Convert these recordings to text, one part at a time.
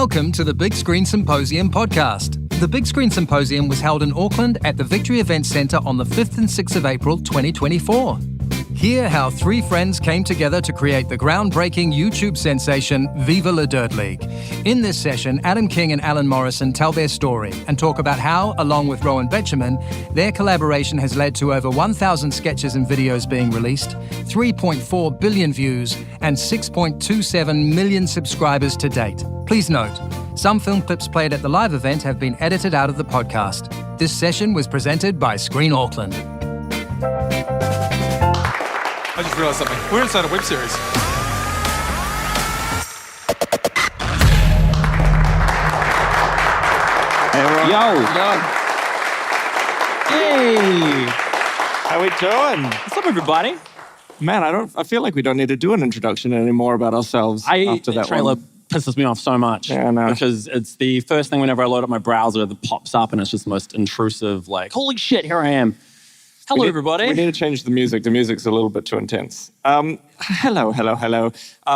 Welcome to the Big Screen Symposium podcast. The Big Screen Symposium was held in Auckland at the Victory Events Centre on the 5th and 6th of April 2024. Hear how three friends came together to create the groundbreaking YouTube sensation Viva la Dirt League. In this session, Adam King and Alan Morrison tell their story and talk about how, along with Rowan Betjeman, their collaboration has led to over 1,000 sketches and videos being released, 3.4 billion views, and 6.27 million subscribers to date. Please note, some film clips played at the live event have been edited out of the podcast. This session was presented by Screen Auckland. I just realised something. We're inside a web series. Hey, everyone. Yo. Hey. How we doing? What's up, everybody? Man, I feel like we don't need to do an introduction anymore about ourselves after that trailer one. pisses me off so much. Yeah, I know. Because it's the first thing whenever I load up my browser that pops up and it's just the most intrusive, like, holy shit, here I am. Hello, everybody. We need to change the music. The music's a little bit too intense. Hello.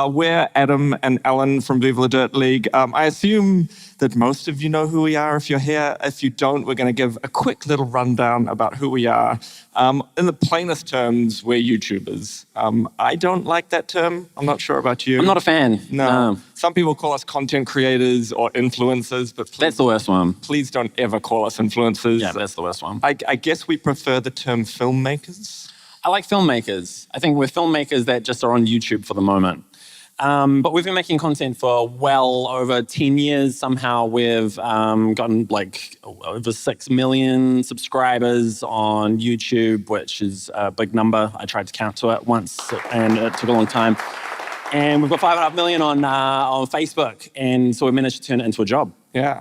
We're Adam and Alan from Viva la Dirt League. I assume that most of you know who we are if you're here. If you don't, we're going to give a quick little rundown about who we are. In the plainest terms, we're YouTubers. I don't like that term. I'm not sure about you. I'm not a fan. No. Some people call us content creators or influencers, but That's the worst one. please don't ever call us influencers. Yeah, that's the worst one. I guess we prefer the term filmmakers. I like filmmakers. I think we're filmmakers that just are on YouTube for the moment. But we've been making content for well over 10 years. Somehow we've gotten like over 6 million subscribers on YouTube, which is a big number. I tried to count to it once and it took a long time. And we've got 5.5 million on Facebook. And so we managed to turn it into a job. Yeah.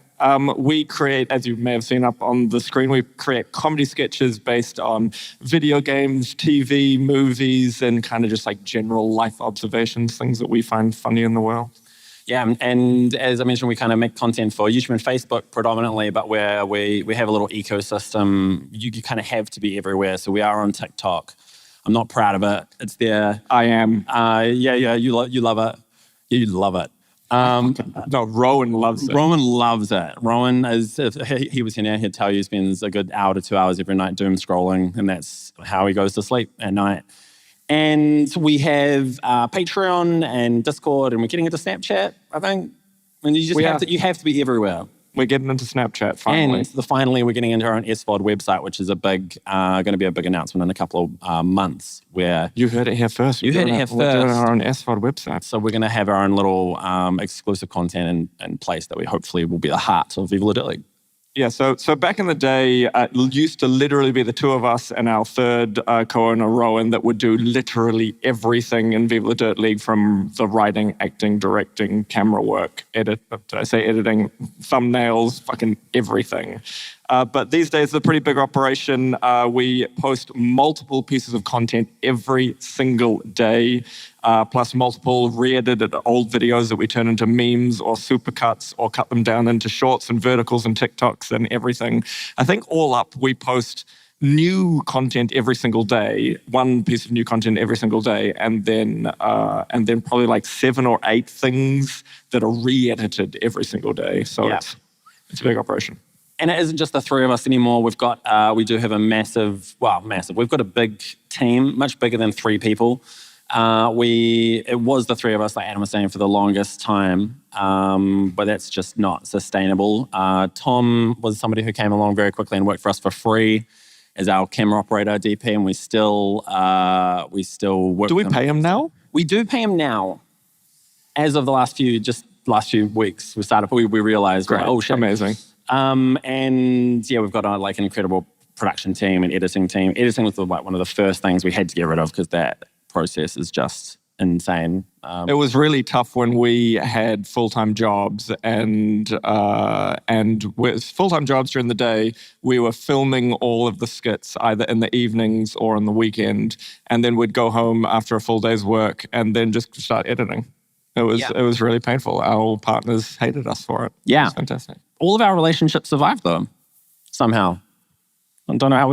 We create, as you may have seen up on the screen, we create comedy sketches based on video games, TV, movies, and kind of just like general life observations, things that we find funny in the world. Yeah, and as I mentioned, we kind of make content for YouTube and Facebook predominantly, but where we have a little ecosystem. You kind of have to be everywhere. So we are on TikTok. I'm not proud of it. It's there. I am. You love it. You love it. No, Rowan loves it. Rowan loves it. Rowan, if he was here now, he'd tell you he spends a good hour to 2 hours every night doom scrolling, and that's how he goes to sleep at night. And we have Patreon and Discord, and we're getting into Snapchat, I think. And you have to be everywhere. We're getting into Snapchat finally. And finally, we're getting into our own SVOD website, which is going to be a big announcement in a couple of months. Where You heard it here first. You heard it here We're doing first. our own SVOD website. So we're going to have our own little exclusive content in place that we hopefully will be the heart of Viva la Dirt League. Yeah, so back in the day, it used to literally be the two of us and our third co-owner, Rowan, that would do literally everything in Viva la Dirt League, from the writing, acting, directing, camera work, editing, thumbnails, fucking everything. But these days, it's a pretty big operation. We post multiple pieces of content every single day, plus multiple re-edited old videos that we turn into memes or supercuts or cut them down into shorts and verticals and TikToks and everything. I think all up, we post new content every single day, one piece of new content every single day, and then probably like 7 or 8 things that are re-edited every single day. So it's a big operation. And it isn't just the three of us anymore. We do have a massive. We've got a big team, much bigger than 3 people. It was the 3 of us, like Adam was saying, for the longest time, but that's just not sustainable. Tom was somebody who came along very quickly and worked for us for free as our camera operator, DP, and we still work. Do we pay him now? We do pay him now. As of the last few weeks, we realized, Great. oh shit, Amazing. And yeah, we've got an incredible production team and editing team. Editing was one of the first things we had to get rid of because that process is just insane. It was really tough when we had full-time jobs and with full-time jobs during the day, we were filming all of the skits either in the evenings or on the weekend, and then we'd go home after a full day's work and then just start editing. It was really painful. Our partners hated us for it. Yeah. It was fantastic. All of our relationships survived though, somehow. I don't know how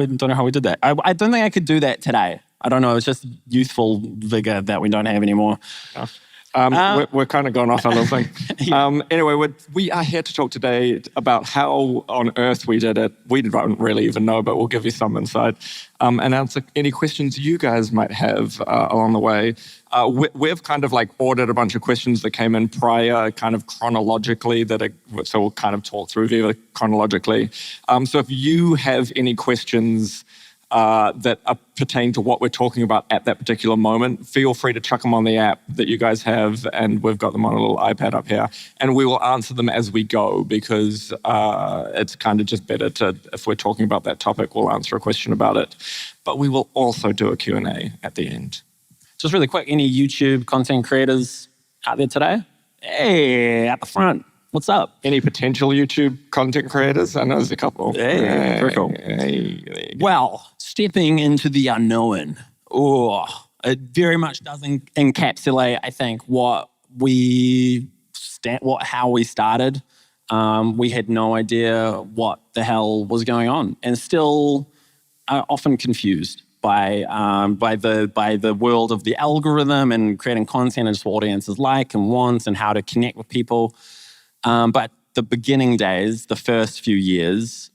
we did that. I don't think I could do that today. I don't know. It's just youthful vigor that we don't have anymore. Yeah. We're kind of gone off on a little thing. Anyway, we are here to talk today about how on earth we did it. We don't really even know, but we'll give you some insight and answer any questions you guys might have along the way. We've kind of like ordered a bunch of questions that came in prior, kind of chronologically, so we'll kind of talk through Viva chronologically. So if you have any questions that pertain to what we're talking about at that particular moment, feel free to chuck them on the app that you guys have, and we've got them on a little iPad up here, and we will answer them as we go, because it's kind of just better to, if we're talking about that topic, we'll answer a question about it. But we will also do a Q&A at the end. Just really quick, any YouTube content creators out there today? Hey, at the front. What's up? Any potential YouTube content creators? I know there's a couple. Hey, very cool. Well, stepping into the unknown. It very much does encapsulate, I think, how we started. We had no idea what the hell was going on, and still are often confused by the world of the algorithm and creating content and just what audiences like and want and how to connect with people. But the beginning days, the first few years...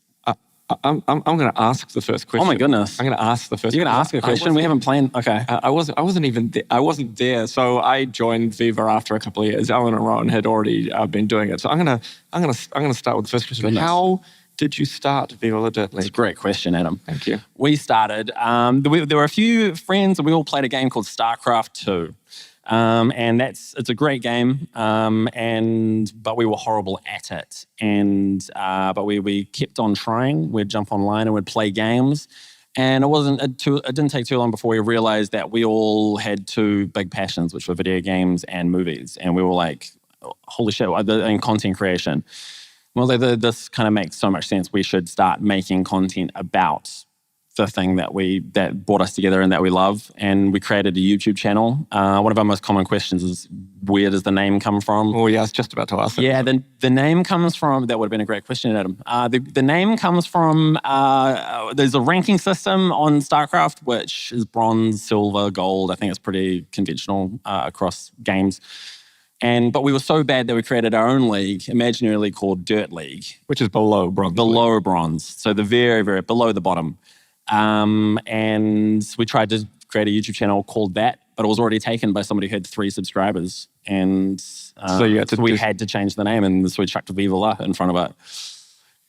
I'm going to ask the first question. Oh my goodness. I'm going to ask the first question. You're going to ask a question? We haven't planned... Okay. I wasn't even there. I wasn't there. So I joined Viva after a couple of years. Alan and Rowan had already been doing it. So I'm going to start with the first question. Goodness. How did you start Viva La Dirt League? It's a great question, Adam. Thank you. We started... there were a few friends, and we all played a game called StarCraft 2. And it's a great game, but we were horrible at it. But we kept on trying. We'd jump online and we'd play games. And it didn't take too long before we realized that we all had two big passions, which were video games and movies. And we were like, holy shit, and content creation. Well, this kind of makes so much sense. We should start making content about the thing that brought us together and that we love. And we created a YouTube channel. One of our most common questions is, where does the name come from? Oh yeah, I was just about to ask that. Yeah, the name comes from, that would have been a great question, Adam. The name comes from, there's a ranking system on StarCraft, which is bronze, silver, gold. I think it's pretty conventional across games. But we were so bad that we created our own league, imaginary league called Dirt League. Which is below bronze. Below bronze. So the very, very below the bottom. And we tried to create a YouTube channel called that, but it was already taken by somebody who had 3 subscribers. And so we had to change the name, and so we chucked Viva La in front of it.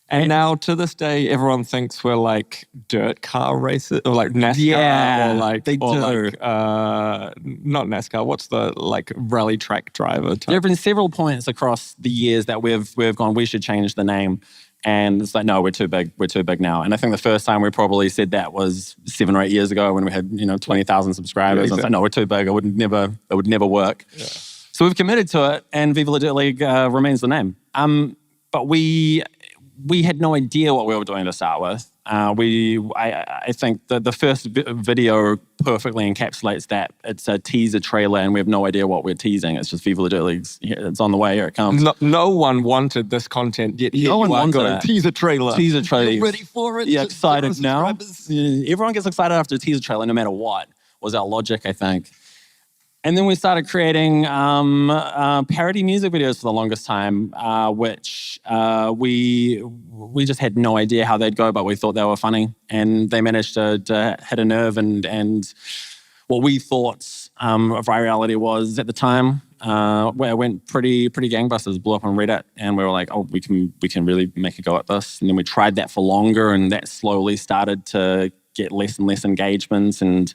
And now, to this day, everyone thinks we're like dirt car races, or like NASCAR, yeah, or like, they do. Like, not NASCAR. What's the like rally track driver type? There have been several points across the years that we've gone, we should change the name. And it's like, no, we're too big. We're too big now. And I think the first time we probably said that was 7 or 8 years ago when we had 20,000 subscribers. Yeah, exactly. And it's like, no, we're too big. It would never work. Yeah. So we've committed to it, and Viva La Dirt League remains the name. But we had no idea what we were doing to start with. I think the first video perfectly encapsulates that. It's a teaser trailer, and we have no idea what we're teasing. It's just Viva La Dirt League. It's on the way. Here it comes. No one wanted this content yet. No one wanted it. Teaser trailer. Teaser trailer. You're ready for it? Yeah, excited now. Everyone gets excited after a teaser trailer, no matter what. Was our logic, I think. And then we started creating parody music videos for the longest time, which we just had no idea how they'd go, but we thought they were funny. And they managed to hit a nerve, and what we thought virality was at the time, where it went pretty gangbusters, blew up on Reddit, and we were like, oh, we can really make a go at this. And then we tried that for longer, and that slowly started to get less and less engagement, and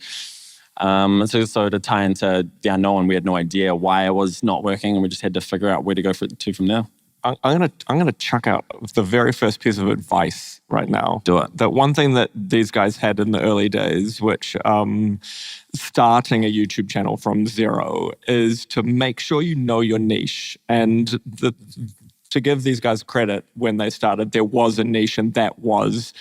so to tie into the unknown, we had no idea why it was not working, and we just had to figure out where to go from there. I'm gonna chuck out the very first piece of advice right now. Do it. That one thing that these guys had in the early days, which starting a YouTube channel from zero, is to make sure you know your niche. And to give these guys credit, when they started, there was a niche, and that was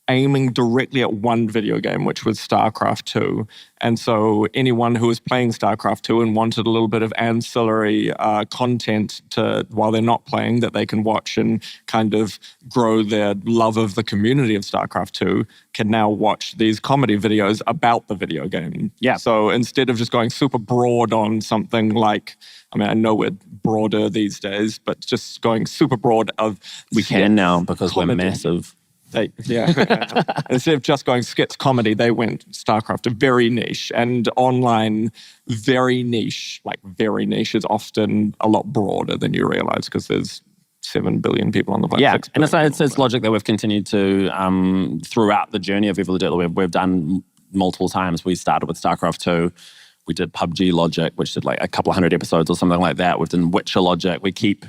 aiming directly at one video game, which was StarCraft 2. And so anyone who was playing StarCraft 2 and wanted a little bit of ancillary content while they're not playing that they can watch and kind of grow their love of the community of StarCraft 2 can now watch these comedy videos about the video game. Yeah. So instead of just going super broad on something like, I mean, I know we're broader these days, but just going super broad of... We can now because we're comedy. massive. Instead of just going skits comedy, they went StarCraft, very niche, and online, very niche. Like very niche is often a lot broader than you realize because there's 7 billion people on the planet. Yeah, and it's logic that we've continued to, throughout the journey of Viva la Dirt, we've done multiple times. We started with StarCraft 2. We did PUBG Logic, which did like a couple of 100 episodes or something like that. We've done Witcher Logic. We keep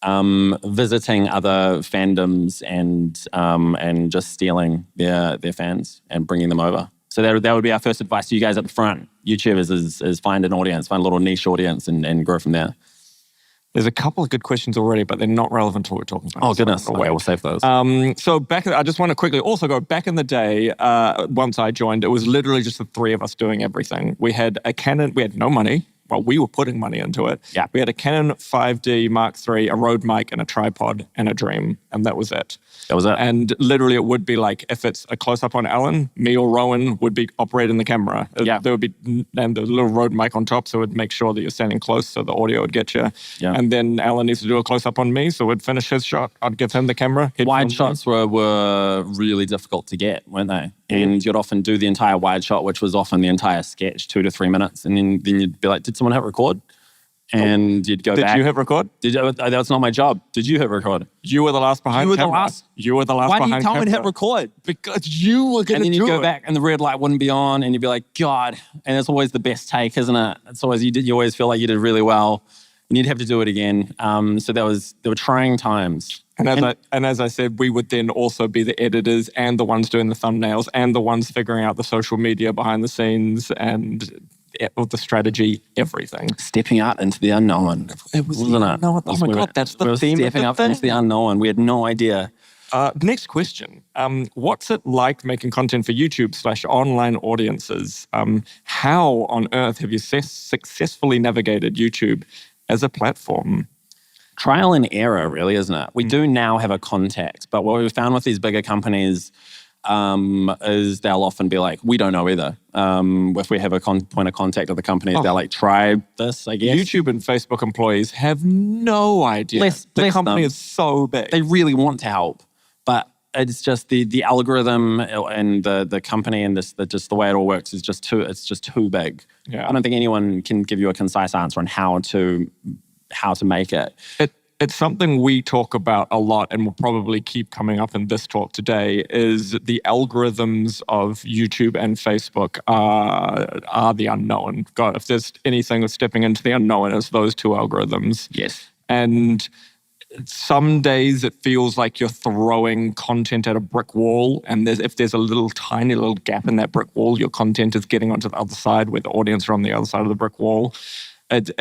visiting other fandoms and just stealing their fans and bringing them over. So that would be our first advice to you guys at the front. YouTubers is find an audience, find a little niche audience and grow from there. There's a couple of good questions already, but they're not relevant to what we're talking about. Oh, goodness. Okay, we'll save those. So I just want to quickly also go back in the day, once I joined, it was literally just the three of us doing everything. We had a Canon, we had no money. Well, we were putting money into it. Yeah. We had a Canon 5D Mark III, a Rode mic, and a tripod, and a Dream, and that was it. That was it. And literally it would be like, if it's a close-up on Alan, me or Rowan would be operating the camera. Yeah. There would be, and the little Rode mic on top, so it would make sure that you're standing close so the audio would get you. Yeah. And then Alan needs to do a close-up on me, so we'd finish his shot. I'd give him the camera. Wide shots were really difficult to get, weren't they? And you'd often do the entire wide shot, which was often the entire sketch, 2 to 3 minutes. And then you'd be like, did someone hit record? And you'd go back. Did you hit record? That's not my job. Did you hit record? You were the last behind camera. You were the last Why behind do you tell me to hit record? Because you were going to do it. And then you'd go back and the red light wouldn't be on and you'd be like, God. And it's always the best take, isn't it? It's always, you always feel like you did really well. And you'd have to do it again. So there were trying times. And as I said, we would then also be the editors and the ones doing the thumbnails and the ones figuring out the social media behind the scenes and the strategy, everything. Stepping out into the unknown. It was wasn't it? Oh my God, that's the theme of stepping the up thing. into the unknown. We had no idea. Next question. What's it like making content for YouTube/online audiences? How on earth have you successfully navigated YouTube as a platform? Trial and error, really, isn't it? We do now have a contact, but what we've found with these bigger companies is they'll often be like, we don't know either. If we have a point of contact with the companies, they're like, try this, I guess. YouTube and Facebook employees have no idea. The company is so big. They really want to help, but it's just the algorithm and the company and just the way it all works is just too big. Yeah. I don't think anyone can give you a concise answer on how to make it. It's something we talk about a lot and will probably keep coming up in this talk today is the algorithms of YouTube and Facebook are the unknown. God, if there's anything that's stepping into the unknown, it's those two algorithms. Yes. And some days it feels like you're throwing content at a brick wall, and if there's a little tiny little gap in that brick wall, your content is getting onto the other side where the audience are on the other side of the brick wall. It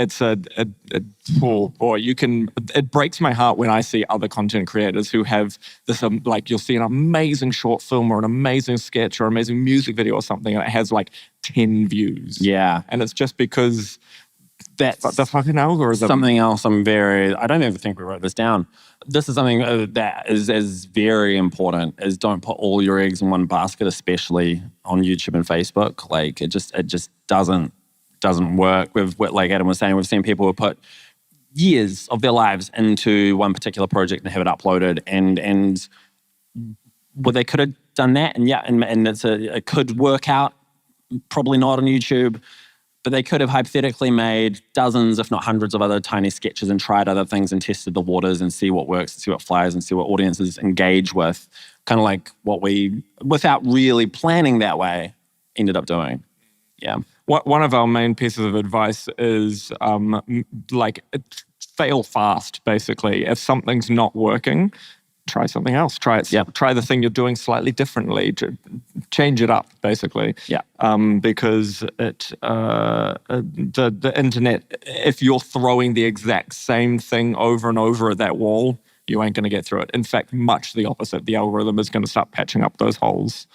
breaks my heart when I see other content creators who have this, like you'll see an amazing short film or an amazing sketch or an amazing music video or something, and it has like 10 views. Yeah. And it's just because that's the fucking algorithm. Something else I don't even think we wrote this down. This is something that is very important, is don't put all your eggs in one basket, especially on YouTube and Facebook. Like it just doesn't work. Like Adam was saying, we've seen people who put years of their lives into one particular project and have it uploaded, and well, they could have done that, and it could work out. Probably not on YouTube, but they could have hypothetically made dozens, if not hundreds, of other tiny sketches and tried other things and tested the waters and see what works, and see what flies, and see what audiences engage with. Kind of like what we, without really planning that way, ended up doing. Yeah. One of our main pieces of advice is fail fast, basically. If something's not working, try something else. Try the thing you're doing slightly differently. Change it up, basically. Yeah. Because the internet, if you're throwing the exact same thing over and over at that wall, you ain't going to get through it. In fact, much the opposite. The algorithm is going to start patching up those holes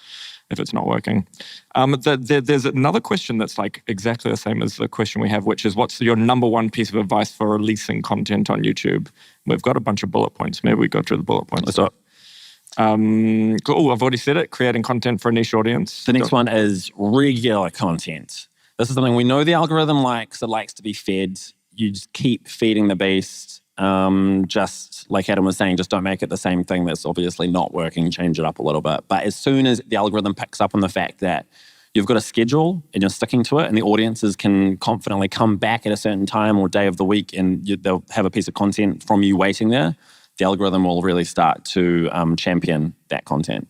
if it's not working. There's another question that's like exactly the same as the question we have, which is, what's your number one piece of advice for releasing content on YouTube? We've got a bunch of bullet points. Maybe we go through the bullet points. Cool. I've already said it, creating content for a niche audience. The next one is regular content. This is something we know the algorithm likes. It likes to be fed. You just keep feeding the beast. Just like Adam was saying, just don't make it the same thing that's obviously not working. Change it up a little bit. But as soon as the algorithm picks up on the fact that you've got a schedule and you're sticking to it, and the audiences can confidently come back at a certain time or day of the week, and they'll have a piece of content from you waiting there, the algorithm will really start to champion that content.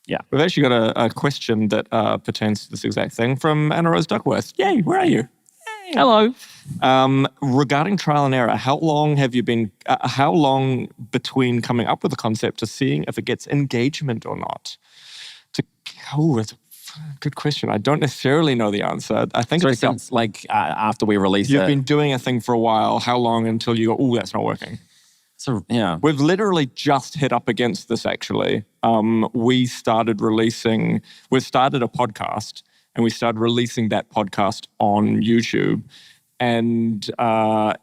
Yeah. We've actually got a question that pertains to this exact thing from Anna Rose Duckworth. Yay, where are you? Yay. Hello. Regarding trial and error, how long have you been, how long between coming up with a concept to seeing if it gets engagement or not? That's a good question. I don't necessarily know the answer. I think it's since after we released it. You've been doing a thing for a while. How long until you go, that's not working? So, yeah. We've literally just hit up against this, actually. We've started a podcast, and we started releasing that podcast on YouTube. And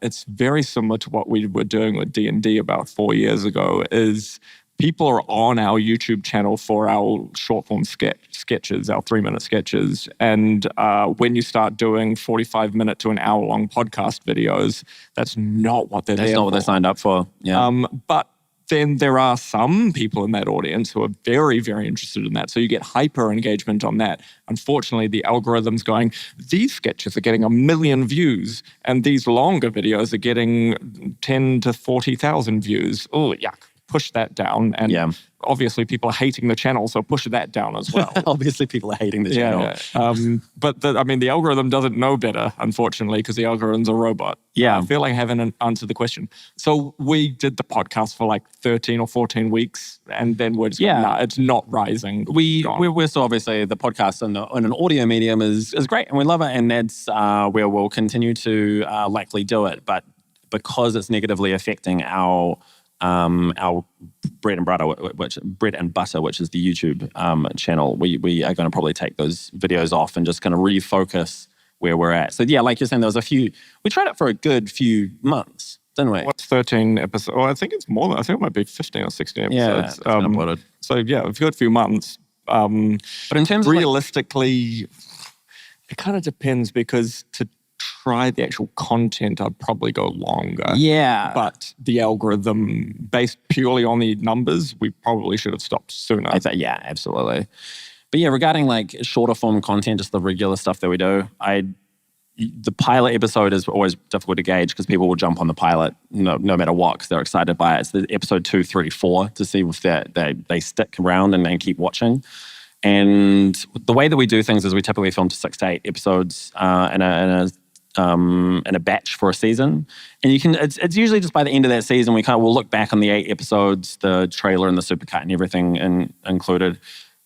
it's very similar to what we were doing with D&D about 4 years ago, is people are on our YouTube channel for our short-form sketches, our 3-minute sketches. And when you start doing 45-minute to an hour-long podcast videos, that's not what they're there for. That's not what they signed up for, yeah. But then there are some people in that audience who are very, very interested in that. So you get hyper engagement on that. Unfortunately, the algorithm's going, these sketches are getting 1 million views, and these longer videos are getting 10 to 40,000 views. Oh, yuck. Push that down. And obviously people are hating the channel, so push that down as well. Obviously people are hating the channel. Yeah. But the algorithm doesn't know better, unfortunately, because the algorithm's a robot. Yeah. I feel like I haven't answered the question. So we did the podcast for like 13 or 14 weeks, and then we're just going, nah, it's not rising. We're so obviously the podcast in an audio medium is great, and we love it, and that's where we'll continue to likely do it. But because it's negatively affecting our bread and butter, which is the YouTube channel, we are going to probably take those videos off and just kind of refocus where we're at. So yeah, like you're saying, there was we tried it for a good few months, didn't we? What's 13 episodes? Oh, I think it's more than, I think it might be 15 or 16 episodes. Yeah, so yeah, a good few months. But in terms of realistically, it kind of depends, because to try the actual content, I'd probably go longer. Yeah. But the algorithm, based purely on the numbers, we probably should have stopped sooner. Yeah, absolutely. But yeah, regarding like shorter form content, just the regular stuff that we do, the pilot episode is always difficult to gauge because people will jump on the pilot no matter what, because they're excited by it. It's the episode 2, 3, 4 to see if they stick around and keep watching. And the way that we do things is we typically film to 6 to 8 episodes in a batch for a season. And it's usually just by the end of that season, we'll look back on the 8 episodes, the trailer and the supercut and everything included,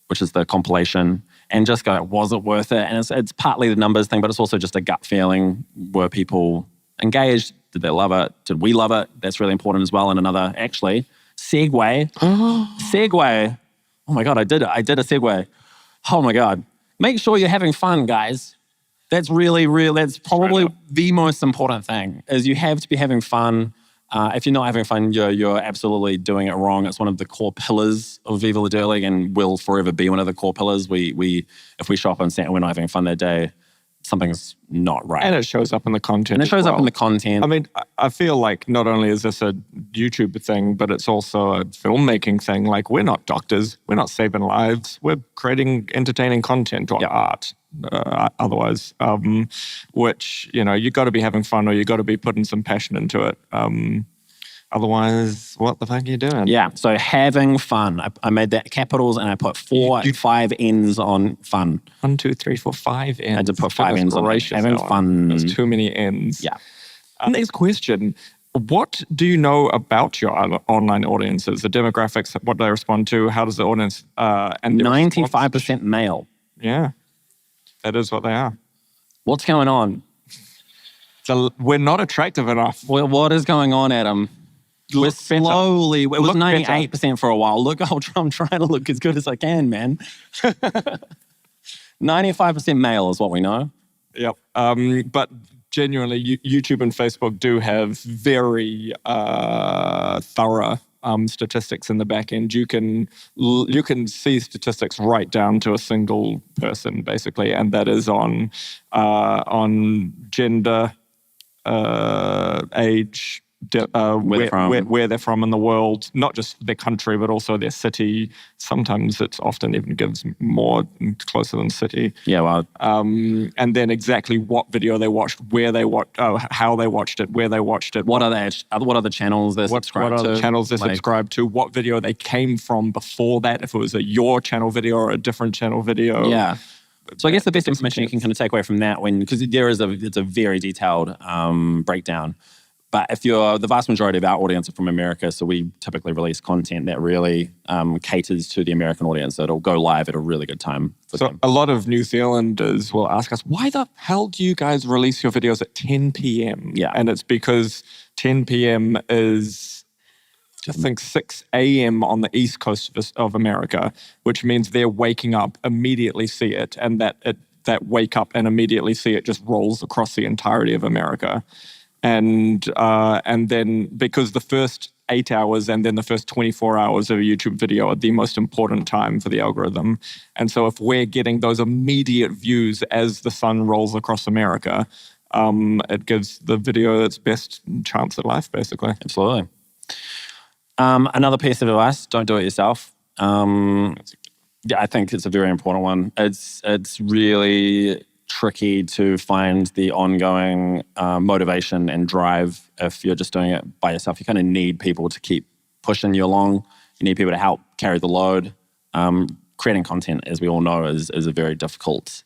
which is the compilation, and just go, was it worth it? And it's partly the numbers thing, but it's also just a gut feeling. Were people engaged? Did they love it? Did we love it? That's really important as well. And another, actually, segue. Segue. Oh my God, I did a segue. Oh my God. Make sure you're having fun, guys. That's that's probably the most important thing, is you have to be having fun. If you're not having fun, you're absolutely doing it wrong. It's one of the core pillars of Viva La Dirt League, and will forever be one of the core pillars. If we show up on set and we're not having fun that day, something's not right. And it shows up in the content. And it shows up in the content. I mean, I feel like not only is this a YouTube thing, but it's also a filmmaking thing. Like, we're not doctors. We're not saving lives. We're creating entertaining content or art. Otherwise, which, you got to be having fun, or you got to be putting some passion into it. Otherwise, what the fuck are you doing? Yeah, so having fun. I made that capitals, and I put 5 N's on fun. 1, 2, 3, 4, 5 N's. I did put 5 N's on having fun. There's too many N's. Yeah. Next question. What do you know about your online audiences, the demographics, what they respond to? How does the audience... and 95% male. Yeah. That is what they are. What's going on? So we're not attractive enough. Well, what is going on, Adam? We're look better. slowly, it was Look better. 98% for a while. Look, I'm trying to look as good as I can, man. 95% male is what we know. Yep. But genuinely, YouTube and Facebook do have very thorough statistics in the back end. You can see statistics right down to a single person, basically, and that is on gender, age, where they're from in the world, not just their country, but also their city. Sometimes it's often even gives more closer than city. Yeah, well. And then exactly what video they watched, where they watched, how they watched it, where they watched it. What are the channels they're subscribed to? What are the channels they're subscribed to? What video they came from before that, if it was your channel video or a different channel video. Yeah. So I guess the best information you can kind of take away from that, because it's a very detailed breakdown. But if the vast majority of our audience are from America, so we typically release content that really caters to the American audience. So it'll go live at a really good time for them. A lot of New Zealanders will ask us, why the hell do you guys release your videos at 10 p.m.? Yeah. And it's because 10 p.m. is, I think, 6 a.m. on the East Coast of America, which means they're waking up, immediately see it, and that wake up and immediately see it just rolls across the entirety of America. And then because the first 8 hours and then the first 24 hours of a YouTube video are the most important time for the algorithm. And so if we're getting those immediate views as the sun rolls across America, it gives the video its best chance at life, basically. Absolutely. Another piece of advice, don't do it yourself. Yeah, I think it's a very important one. It's really tricky to find the ongoing motivation and drive if you're just doing it by yourself. You kind of need people to keep pushing you along. You need people to help carry the load. Creating content, as we all know, is a very difficult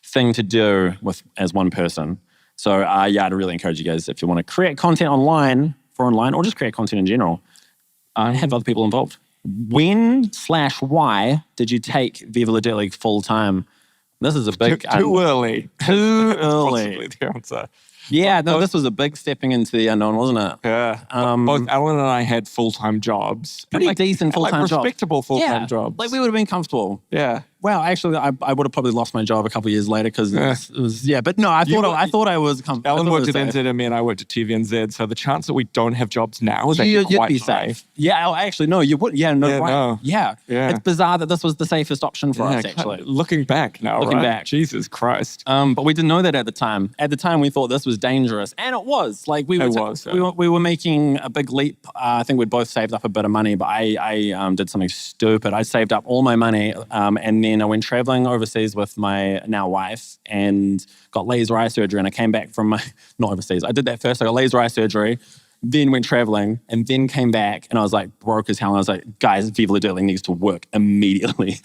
thing to do as one person. So I'd really encourage you guys, if you want to create content online, or just create content in general, have other people involved. When/why did you take Viva La Dirt League full time? This is a big... Too early. Too early. Possibly the answer. Yeah, no, this was a big stepping into the unknown, wasn't it? Yeah. Both Alan and I had full-time jobs. Pretty decent full-time jobs. Respectable full-time jobs. Like we would have been comfortable. Yeah. Well, actually, I would have probably lost my job a couple of years later because it was. But no, I thought I was comfortable. Alan worked at NZME and I worked at TVNZ, so the chance that we don't have jobs now is actually you'd quite be high. safe. Yeah, actually, no, you would. Yeah, no, Yeah, right. no. Yeah. Yeah. It's bizarre that this was the safest option for us, actually. Looking back now, Looking right? back. Jesus Christ. But we didn't know that at the time. At the time, we thought this was dangerous, and it was. Like we were making a big leap. I think we'd both saved up a bit of money, but I did something stupid. I saved up all my money, and then I went traveling overseas with my now wife and got laser eye surgery. And I came back from not overseas. I did that first. I got laser eye surgery, then went traveling, and then came back. And I was like broke as hell. And I was like, guys, Viva La Dirt League needs to work immediately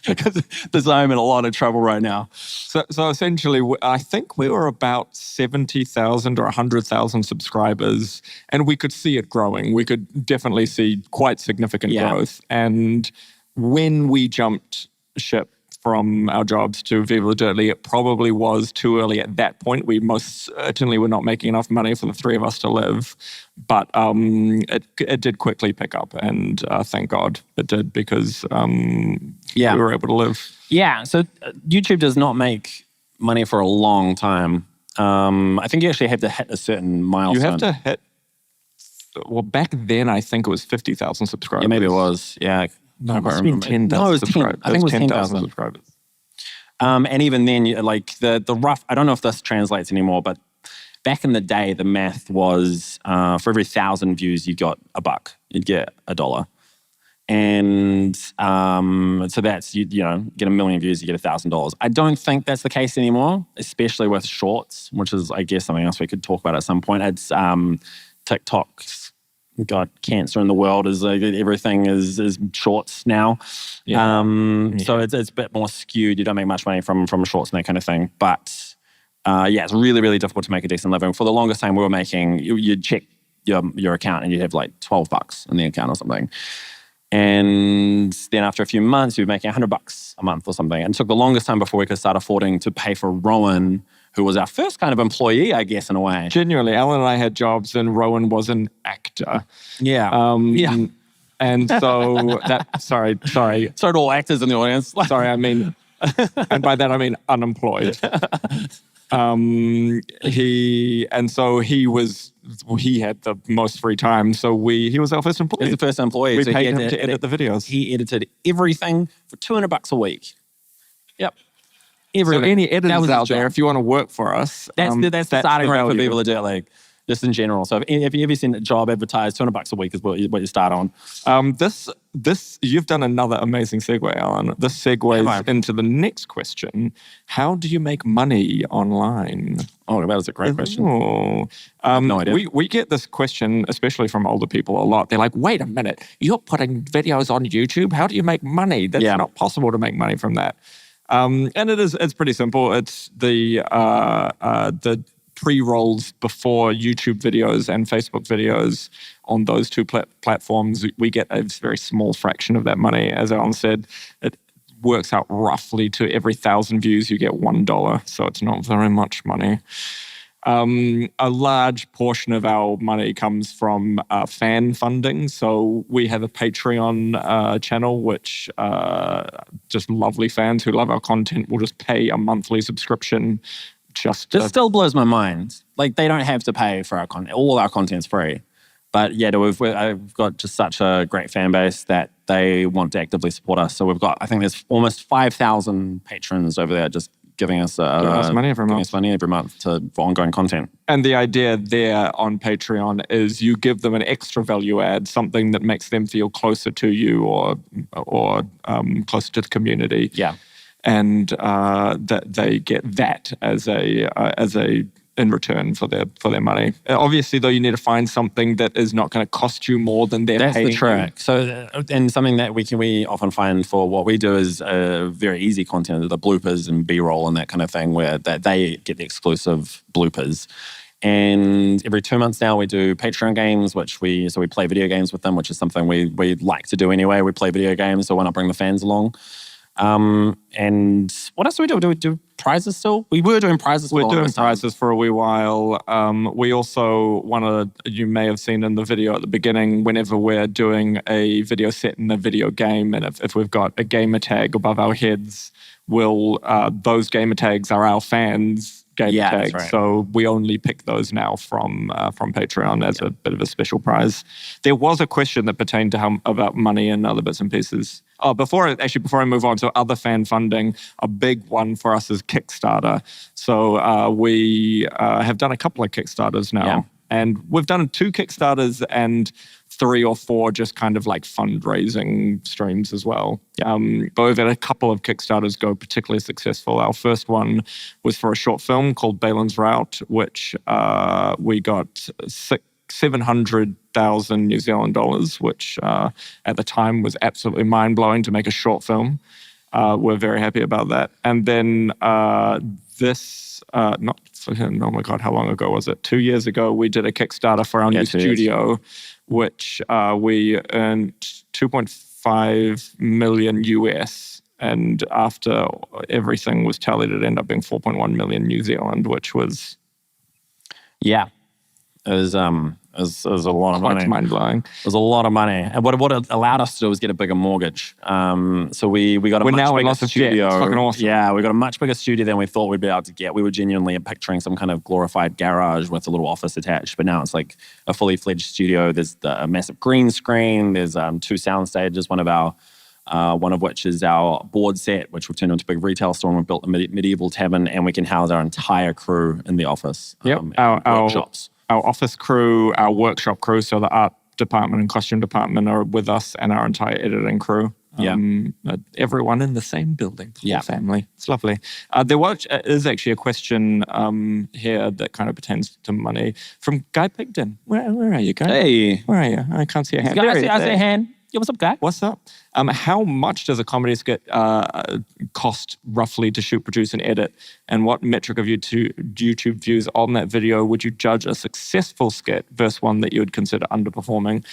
because I'm in a lot of trouble right now. So essentially, I think we were about 70,000 or 100,000 subscribers, and we could see it growing. We could definitely see quite significant growth. And when we jumped ship from our jobs to Viva La Dirt League, it probably was too early at that point. We most certainly were not making enough money for the three of us to live. But it did quickly pick up, and thank God it did, because we were able to live. Yeah, so YouTube does not make money for a long time. I think you actually have to hit a certain milestone. You have to hit, well, back then I think it was 50,000 subscribers. Yeah, maybe it was, yeah. No, it must have been 10,000 No, it was 10. subscribers. I think it was 10,000 subscribers. And even then, like the rough, I don't know if this translates anymore, but back in the day, the math was for every 1,000 views, you got $1. You'd get $1. And so that's, you know, get 1 million views, you get $1,000. I don't think that's the case anymore, especially with shorts, which is, I guess, something else we could talk about at some point. It's TikTok's got cancer in the world, is everything is shorts now. Yeah. So it's a bit more skewed. You don't make much money from shorts and that kind of thing. But it's really, really difficult to make a decent living. For the longest time we were making, you'd check your account and you'd have like $12 in the account or something. And then after a few months, you'd be making $100 a month or something. And it took the longest time before we could start affording to pay for Rowan, who was our first kind of employee, I guess, in a way. Genuinely, Alan and I had jobs, and Rowan was an actor. Yeah. Yeah. And so sorry. Sorry to all actors in the audience. Sorry, I mean, and by that I mean unemployed. He had the most free time, so he was our first employee. He was the first employee. We paid him to edit the videos. He edited everything for $200 a week. Yep. So any editors out there, if you want to work for us, that's the starting rate for Viva Legit League, just in general. So if you ever seen a job advertised, $200 a week is what you start on. This you've done another amazing segue, Alan. This segues into the next question: how do you make money online? Oh, that was a great question. Oh, no idea. We get this question, especially from older people, a lot. They're like, "Wait a minute, you're putting videos on YouTube. How do you make money? That's not possible to make money from that." And it's pretty simple. It's the pre-rolls before YouTube videos and Facebook videos on those two platforms. We get a very small fraction of that money. As Alan said, it works out roughly to every 1,000 views you get $1, so it's not very much money. A large portion of our money comes from fan funding. So we have a Patreon channel, which just lovely fans who love our content will just pay a monthly subscription. This still blows my mind. Like, they don't have to pay for our content. All our content's free. But yeah, I've got just such a great fan base that they want to actively support us. So I think there's almost 5,000 patrons over there just giving us money every month for ongoing content. And the idea there on Patreon is you give them an extra value add, something that makes them feel closer to you or closer to the community. Yeah. And that they get that as a in return for their money. Obviously, though, you need to find something that is not going to cost you more than they're paying. That's the trick. So, and something that we often find for what we do is very easy content, the bloopers and B-roll and that kind of thing, where they get the exclusive bloopers. And every 2 months now, we do Patreon games, so we play video games with them, which is something we like to do anyway. We play video games, so why not bring the fans along? And what else do we do? Do we do prizes still? We were doing prizes. We're doing prizes for a wee while. We also you may have seen in the video at the beginning, whenever we're doing a video set in a video game, and if we've got a gamer tag above our heads, those gamer tags are our fans' gamer tags. Right. So we only pick those now from Patreon as a bit of a special prize. There was a question that pertained to about money and other bits and pieces. Oh, before I move on to other fan funding, a big one for us is Kickstarter. So we have done a couple of Kickstarters now. Yeah. And we've done 2 Kickstarters and 3 or 4 just kind of like fundraising streams as well. Yeah. But we've had a couple of Kickstarters go particularly successful. Our first one was for a short film called Balin's Route, which we got 700,000 New Zealand dollars, which at the time was absolutely mind-blowing to make a short film. We're very happy about that. And then oh my God, how long ago was it? 2 years ago, we did a Kickstarter for our new studio, which we earned 2.5 million US. And after everything was tallied, it ended up being 4.1 million New Zealand, which was... Yeah. It was a lot of money. Mind-blowing. It was a lot of money. And what it allowed us to do was get a bigger mortgage. So we got a much bigger studio. It's fucking awesome. Yeah, we got a much bigger studio than we thought we'd be able to get. We were genuinely picturing some kind of glorified garage with a little office attached, but now it's like a fully fledged studio. There's a massive green screen. There's 2 sound stages, one of which is our board set, which we've turned into a big retail store, and we've built a medieval tavern, and we can house our entire crew in the office. Yep. Our workshops. Our office crew, our workshop crew, so the art department and costume department are with us, and our entire editing crew. Everyone in the same building. Family. It's lovely. There is actually a question here that kind of pertains to money from Guy Pigden. Where are you, Guy? Hey. Where are you? I can't see a hand. I see a hand. Yeah, what's up, Guy? What's up? How much does a comedy skit cost roughly to shoot, produce, and edit? And what metric of YouTube views on that video would you judge a successful skit versus one that you would consider underperforming?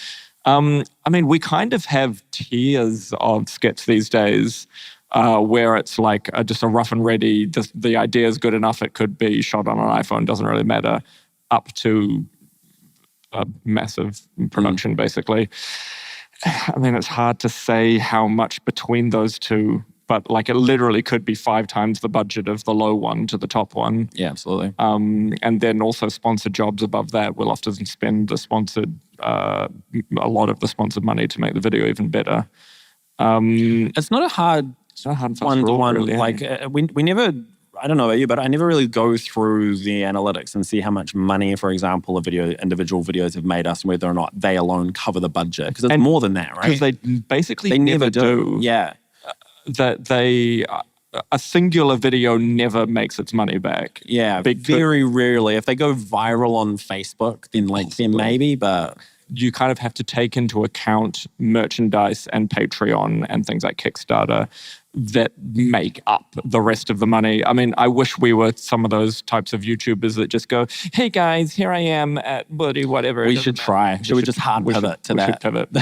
I mean, we kind of have tiers of skits these days. where it's like just a rough and ready, the idea is good enough, it could be shot on an iPhone, doesn't really matter, up to a massive production, basically. I mean, it's hard to say how much between those two, but like it literally could be 5 times the budget of the low one to the top one. Yeah, absolutely. And then also sponsored jobs above that will often spend a lot of the sponsored money to make the video even better. It's not a hard one-to-one. Really, like we never. I don't know about you, but I never really go through the analytics and see how much money, for example, individual videos have made us, and whether or not they alone cover the budget. Because it's more than that, right? Because they basically never do. Yeah. That a singular video never makes its money back. Yeah, very rarely. If they go viral on Facebook, then maybe, but you kind of have to take into account merchandise and Patreon and things like Kickstarter that make up the rest of the money. I mean, I wish we were some of those types of YouTubers that just go, hey guys, here I am at Woody, whatever. We should try. Should we just hard pivot to that? We should pivot.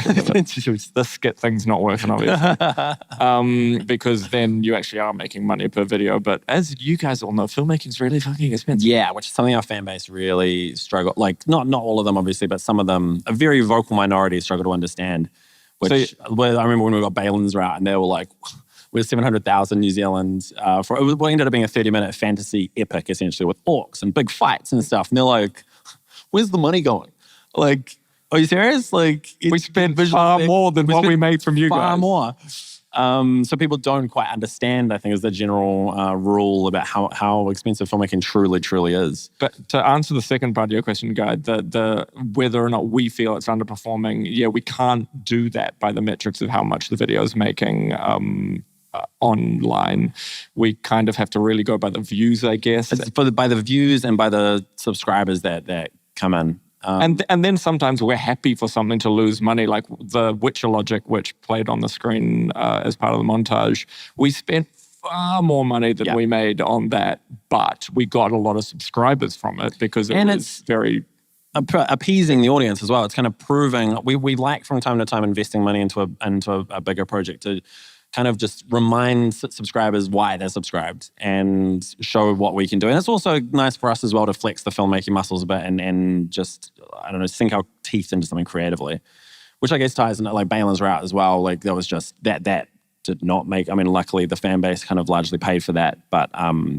The skit thing's not working, obviously. Because then you actually are making money per video. But as you guys all know, filmmaking's really fucking expensive. Yeah, which is something our fan base really struggle. Like, not all of them, obviously, but some of them, a very vocal minority, struggle to understand. Which I remember when we got Balin's route, and they were like, we're 700,000 New Zealand for what ended up being a 30-minute fantasy epic, essentially, with orcs and big fights and stuff. And they're like, where's the money going? Like, are you serious? Like, we spent far more than what we made from you guys. Far more. So people don't quite understand, I think, is the general rule about how expensive filmmaking truly is. But to answer the second part of your question, Guy, the whether or not we feel it's underperforming, yeah, we can't do that by the metrics of how much the video is making online. We kind of have to really go by the views, I guess. It's by the views and by the subscribers that come in. And then sometimes we're happy for something to lose money, like the Witcher Logic, which played on the screen as part of the montage. We spent far more money than we made on that, but we got a lot of subscribers from it because it's very appeasing the audience as well. It's kind of proving we like from time to time investing money into a bigger project to kind of just remind subscribers why they're subscribed and show what we can do. And it's also nice for us as well to flex the filmmaking muscles a bit and just, I don't know, sink our teeth into something creatively, which I guess ties into like Balin's route as well. Like that was just that did not make, I mean, luckily the fan base kind of largely paid for that, but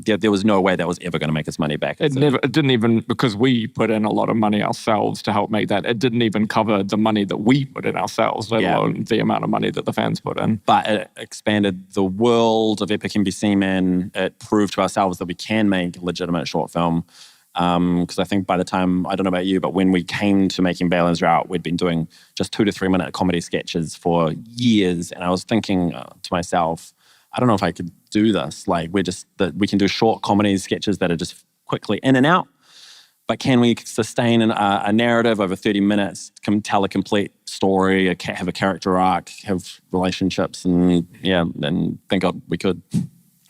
there was no way that was ever going to make us money back. It didn't even, because we put in a lot of money ourselves to help make that, it didn't even cover the money that we put in ourselves, let alone the amount of money that the fans put in. But it expanded the world of Epic NBC Man. It proved to ourselves that we can make a legitimate short film. Because I think by the time, I don't know about you, but when we came to making Balin's Route, we'd been doing just 2 to 3 minute comedy sketches for years. And I was thinking to myself, I don't know if I could do this. Like we can do short comedy sketches that are just quickly in and out. But can we sustain a narrative over 30 minutes, tell a complete story, have a character arc, have relationships, and thank God we could.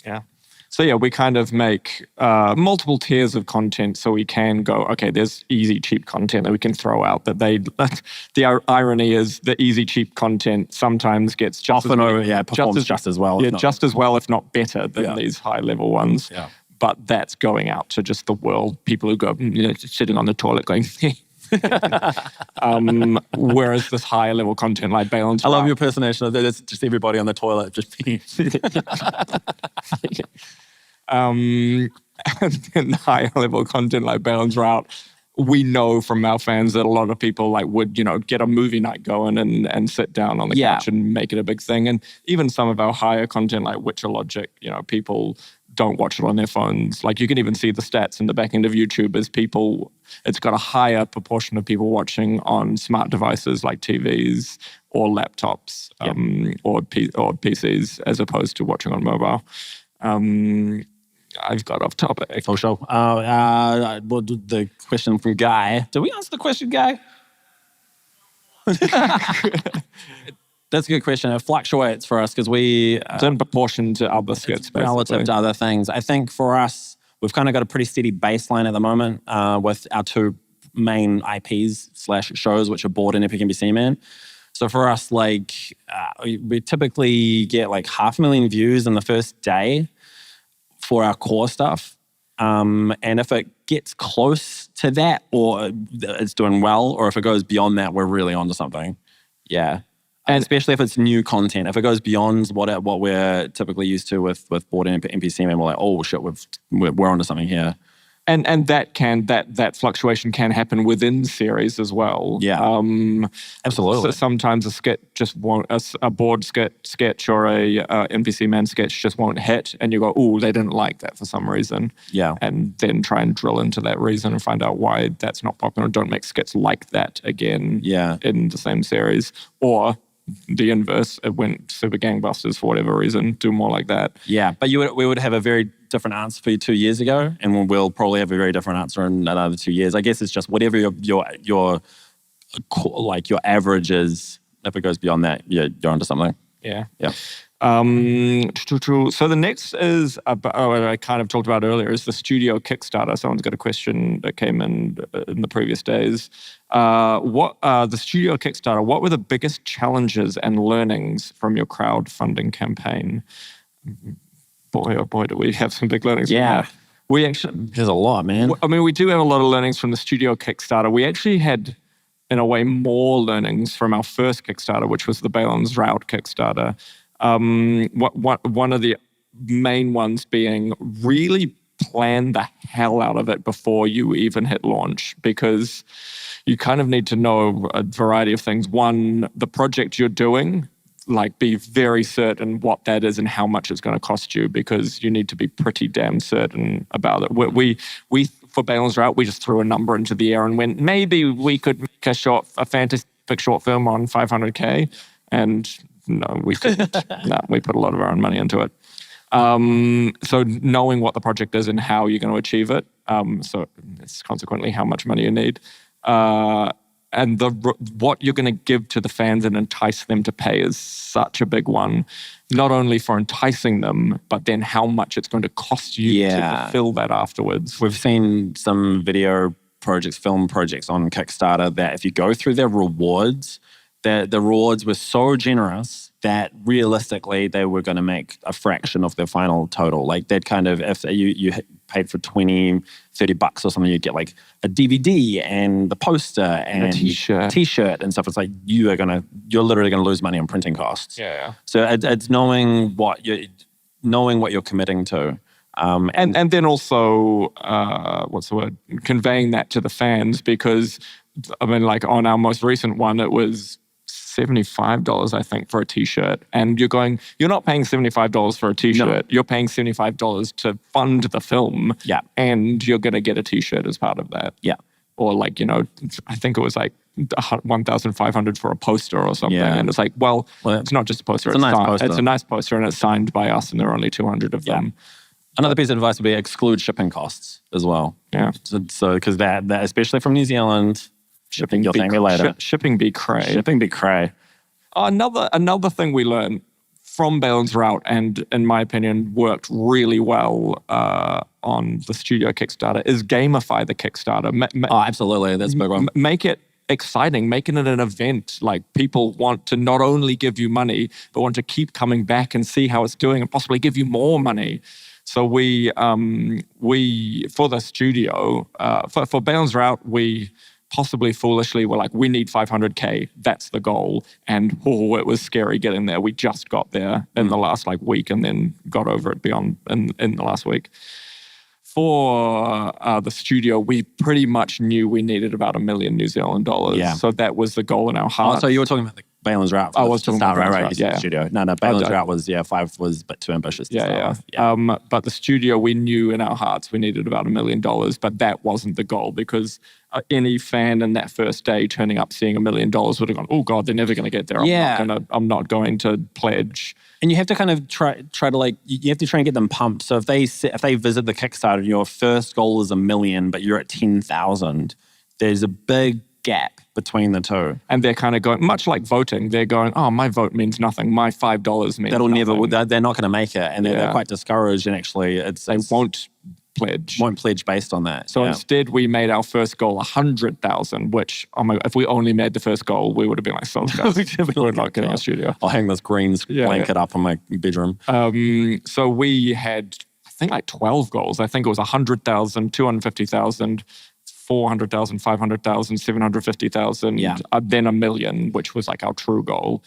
Yeah. So yeah, we kind of make multiple tiers of content so we can go, okay, there's easy, cheap content that we can throw out. The irony is the easy, cheap content sometimes gets performs just as well. Yeah, just as well, if not better than these high-level ones. Yeah. But that's going out to just the world, people who go, sitting on the toilet going, whereas this higher level content like Balin's I love your personation. That's just everybody on the toilet. Just and then higher level content like Balin's Route, we know from our fans that a lot of people would get a movie night going and sit down on the couch and make it a big thing. And even some of our higher content like Witcher Logic, people don't watch it on their phones. Like you can even see the stats in the back end of YouTube as it's got a higher proportion of people watching on smart devices like TVs or laptops or PCs as opposed to watching on mobile. I've got off topic. For sure. The question from Guy. Did we answer the question, Guy? That's a good question. It fluctuates for us because it's in proportion to other skits, basically. Relative to other things. I think for us, we've kind of got a pretty steady baseline at the moment with our 2 main IPs / shows which are bought in Epic NBC Man. So for us, like we typically get like 500,000 views in the first day for our core stuff. And if it gets close to that, or it's doing well, or if it goes beyond that, we're really onto something. Yeah. And especially if it's new content. If it goes beyond what we're typically used to with board and NPC, and we're like, oh shit, we're onto something here. And that fluctuation can happen within series as well. Yeah, absolutely. So sometimes a sketch just won't, a board sketch or a NPC man sketch just won't hit, and you go, oh, they didn't like that for some reason. Yeah, and then try and drill into that reason and find out why that's not popular. Don't make skits like that again. Yeah. In the same series, or the inverse, it went super gangbusters for whatever reason, do more like that. Yeah, but we would have a very different answer for you 2 years ago, and we'll probably have a very different answer in another 2 years. I guess it's just whatever your average is. If it goes beyond that, you're onto something. Yeah. Yeah. So the next is, I kind of talked about earlier, is the studio Kickstarter. Someone's got a question that came in the previous days. The studio Kickstarter, what were the biggest challenges and learnings from your crowdfunding campaign? Boy, oh boy, do we have some big learnings. Yeah. From that. We actually, there's a lot, man. I mean, we do have a lot of learnings from the studio Kickstarter. We actually had, in a way, more learnings from our first Kickstarter, which was the Balin's Route Kickstarter. One of the main ones being really plan the hell out of it before you even hit launch, because you kind of need to know a variety of things. One, the project you're doing, like be very certain what that is and how much it's going to cost you, because you need to be pretty damn certain about it. We for Balin's Route, we just threw a number into the air and went, maybe we could make a fantastic short film on 500K, and no, we couldn't. No, we put a lot of our own money into it. So knowing what the project is and how you're going to achieve it, so it's consequently how much money you need, and what you're going to give to the fans and entice them to pay is such a big one. Not only for enticing them, but then how much it's going to cost you to fulfill that afterwards. We've seen some video projects, film projects on Kickstarter that if you go through their rewards, the rewards were so generous that realistically they were going to make a fraction of their final total. Like that kind of, if you paid for $20, $30 or something, you'd get like a DVD and the poster and a t-shirt and stuff. It's like you're literally going to lose money on printing costs. Yeah. So it's knowing what you're committing to. And then also, what's the word? Conveying that to the fans, because I mean, like on our most recent one, it was $75, I think, for a t-shirt. And you're not paying $75 for a t-shirt. No. You're paying $75 to fund the film. Yeah. And you're going to get a t-shirt as part of that. Yeah. Or like, I think it was like $1,500 for a poster or something. Yeah. And it's like, well, it's not just a poster. It's a nice poster. It's a nice poster, and it's signed by us, and there are only 200 of them. Another piece of advice would be exclude shipping costs as well. Yeah. So because that especially from New Zealand, shipping, you'll thank me later. Shipping be cray. Shipping be cray. Another thing we learned from Balin's Route, and in my opinion worked really well on the studio Kickstarter, is gamify the Kickstarter. Absolutely, that's a big one. Make it exciting, making it an event. Like people want to not only give you money, but want to keep coming back and see how it's doing and possibly give you more money. So we for the studio, for Balin's Route, we possibly foolishly were like, we need 500K. That's the goal. And it was scary getting there. We just got there in the last week, and then got over it beyond in the last week. For the studio, we pretty much knew we needed about $1 million New Zealand dollars. Yeah. So that was the goal in our heart. Oh, so you were talking about the Balin's Route. I was talking about right. Yeah. Studio. No, Balin's Route was 5 was a bit too ambitious. Yeah. But the studio, we knew in our hearts we needed about $1 million, but that wasn't the goal, because any fan in that first day turning up seeing $1 million would have gone, oh God, they're never going to get there. I'm not going to pledge. And you have to kind of try to you have to try and get them pumped. So if they visit the Kickstarter, your first goal is $1 million, but you're at 10,000, there's a big gap between the two. And they're kind of going, much like voting, they're going, oh, my vote means nothing. My $5 means That'll nothing. They're not going to make it. And they're quite discouraged. And actually, they won't pledge. Won't pledge based on that. So instead, we made our first goal 100,000, which, oh my God, if we only made the first goal, we would have been like, so we're not getting a studio. I'll hang this green blanket up in my bedroom. So we had, I think, like 12 goals. I think it was 100,000, 250,000, 400,000, 500,000, 750,000, then 1 million, which was like our true goal.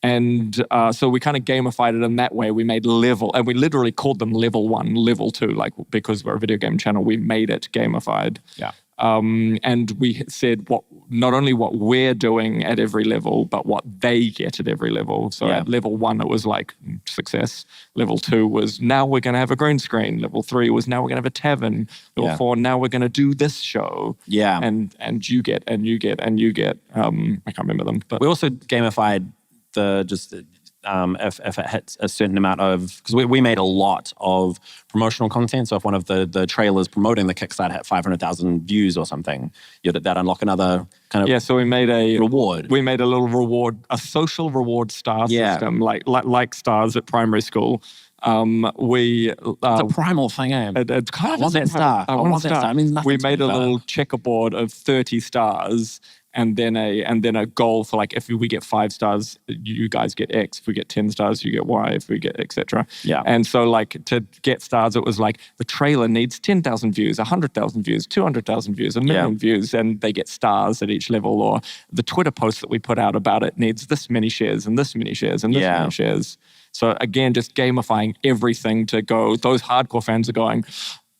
And so we kind of gamified it in that way. We made level, and we literally called them level 1, level 2, like because we're a video game channel, we made it gamified. Yeah. And we said not only what we're doing at every level, but what they get at every level. So at level 1, it was like success. Level 2 was now we're going to have a green screen. Level 3 was now we're going to have a tavern. Level 4, now we're going to do this show. Yeah. And you get. I can't remember them. But we also gamified if it hits a certain amount of, because we made a lot of promotional content. So if one of the trailers promoting the Kickstarter hit 500,000 views or something, that unlock another kind of so we made a reward. We made a little reward, a social reward star system, like stars at primary school. It's a primal thing, eh? It's kind of I want that star. I want that star. I mean, we made a little checkerboard of 30 stars. And then a goal for like, if we get 5 stars, you guys get X. If we get 10 stars, you get Y. If we get etc. Yeah. And so like to get stars, it was like the trailer needs 10,000 views, 100,000 views, 200,000 views, 1 million views, and they get stars at each level. Or the Twitter post that we put out about it needs this many shares and this many shares and this many shares. So again, just gamifying everything to go. Those hardcore fans are going,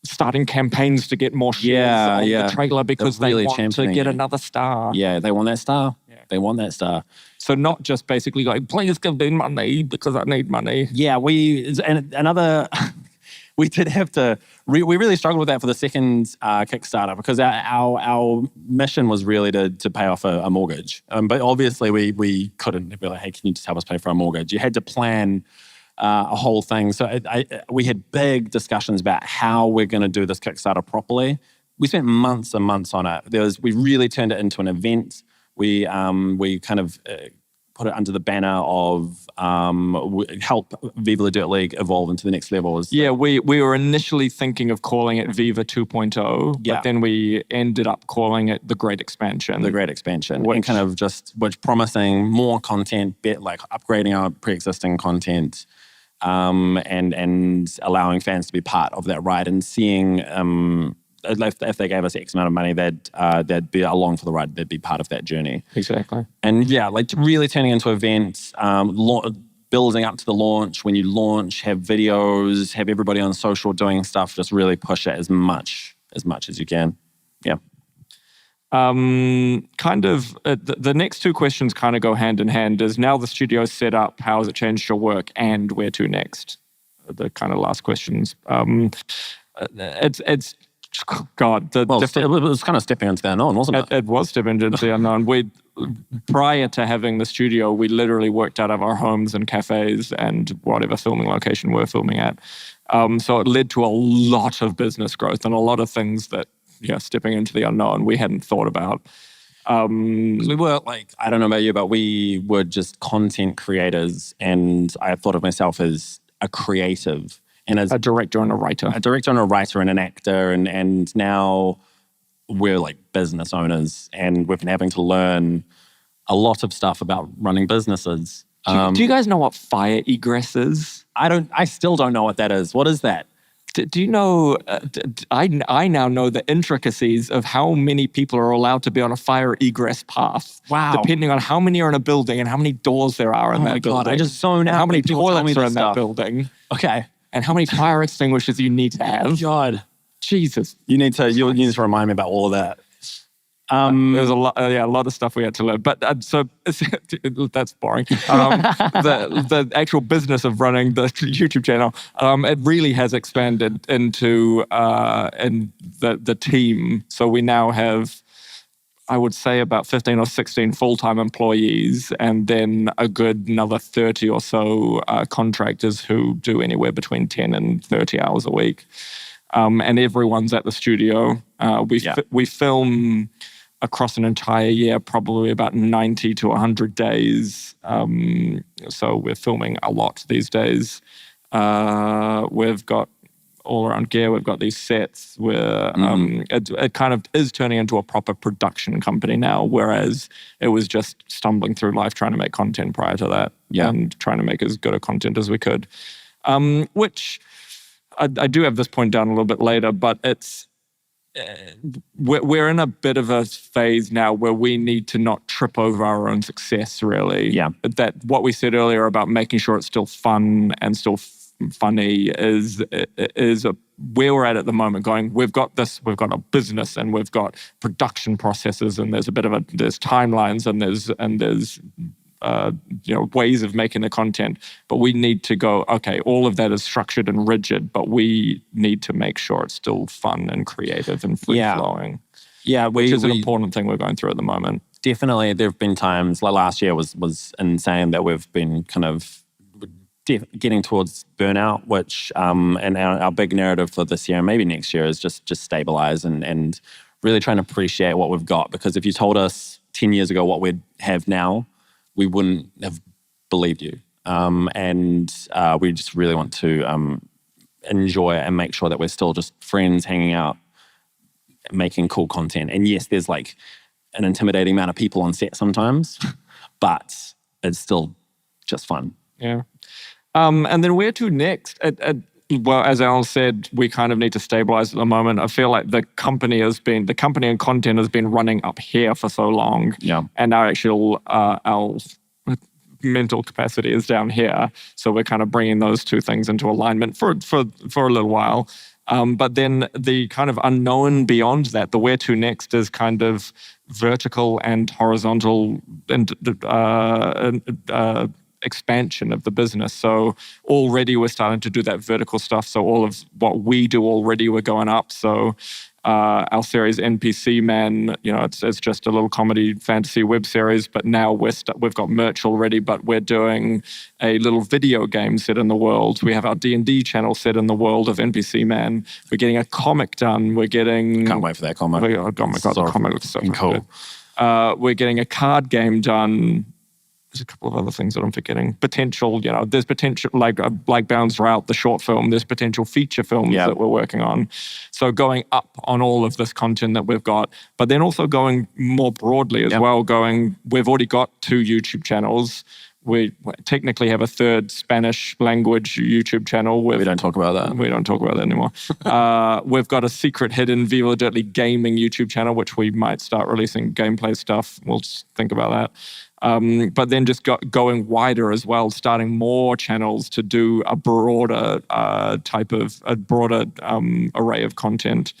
starting campaigns to get more shares on the trailer because they want to get another star. Yeah, they want that star. Yeah. They want that star. So not just basically like, please give me money because I need money. Yeah, we did have to, we really struggled with that for the second Kickstarter because our mission was really to pay off a mortgage. But obviously we couldn't be like, hey, can you just help us pay for our mortgage? You had to plan a whole thing. So we had big discussions about how we're going to do this Kickstarter properly. We spent months and months on it. We really turned it into an event. We kind of put it under the banner of help Viva the Dirt League evolve into the next level. We were initially thinking of calling it Viva 2.0, but then we ended up calling it the Great Expansion. The Great Expansion. And kind of which promising more content, like upgrading our pre-existing content, and allowing fans to be part of that ride and seeing if they gave us X amount of money, they'd be along for the ride. They'd be part of that journey. Exactly. And like really turning into events, building up to the launch. When you launch, have videos, have everybody on social doing stuff. Just really push it as much as you can. Yeah. The next 2 questions kind of go hand in hand. Is now the studio's set up, how has it changed your work, and where to next? The kind of last questions. It's God. It was kind of stepping into the unknown, wasn't it? It was stepping into the unknown. Prior to having the studio, we literally worked out of our homes and cafes and whatever filming location we're filming at. So it led to a lot of business growth and a lot of things that, stepping into the unknown we hadn't thought about. We were like, I don't know about you, but we were just content creators, and I thought of myself as a creative and as a director and a writer. A director and a writer and an actor, and now we're like business owners, and we've been having to learn a lot of stuff about running businesses. Do you guys know what fire egress is? I still don't know what that is. What is that? Do you know, I now know the intricacies of how many people are allowed to be on a fire egress path. Wow. Depending on how many are in a building and how many doors there are in that building. God, I just zone out. How many toilets are in that building. Okay. And how many fire extinguishers you need to have. God. Jesus. You need to remind me about all of that. There's a lot of stuff we had to learn. But so that's boring. The actual business of running the YouTube channel, it really has expanded into the team. So we now have, I would say, about 15 or 16 full-time employees, and then a good another 30 or so contractors who do anywhere between 10 and 30 hours a week. And everyone's at the studio. We film across an entire year, probably about 90 to 100 days. So we're filming a lot these days. We've got all around gear. We've got these sets where it kind of is turning into a proper production company now, whereas it was just stumbling through life trying to make content prior to that and trying to make as good a content as we could. Which I do have this point down a little bit later, but it's we're in a bit of a phase now where we need to not trip over our own success, really. Yeah. That what we said earlier about making sure it's still fun and still funny is where we're at the moment. Going, we've got a business and we've got production processes and there's timelines and there's ways of making the content, but we need to go, okay, all of that is structured and rigid, but we need to make sure it's still fun and creative and free-flowing. Yeah, which is an important thing we're going through at the moment. Definitely, there have been times, like last year was insane, that we've been kind of getting towards burnout, which, and our big narrative for this year and maybe next year is just stabilize and really trying to appreciate what we've got, because if you told us 10 years ago what we'd have now, we wouldn't have believed you. And we just really want to enjoy and make sure that we're still just friends hanging out, making cool content. And yes, there's like an intimidating amount of people on set sometimes, but it's still just fun. Yeah. And then where to next? Well, as Al said, we kind of need to stabilize at the moment. I feel like the company and content has been running up here for so long. Yeah. And our mental capacity is down here. So we're kind of bringing those two things into alignment for a little while. But then the kind of unknown beyond that, the where to next is kind of vertical and horizontal and expansion of the business. So already we're starting to do that vertical stuff. So all of what we do already, we're going up. So our series NPC Man, it's just a little comedy fantasy web series, but now we've got merch already, but we're doing a little video game set in the world. We have our D&D channel set in the world of NPC Man. We're getting a comic done. Can't wait for that comic. Oh my God, the comic looks so cool. We're getting a card game done. There's a couple of other things that I'm forgetting. Potential, there's potential, like Bounds Route, the short film, there's potential feature films that we're working on. So going up on all of this content that we've got, but then also going more broadly as well, we've already got 2 YouTube channels. We technically have a 3rd Spanish language YouTube channel. We don't talk about that. We don't talk about that anymore. We've got a secret hidden Viva Dirtly gaming YouTube channel, which we might start releasing gameplay stuff. We'll just think about that. But then just going wider as well, starting more channels to do a broader array of content.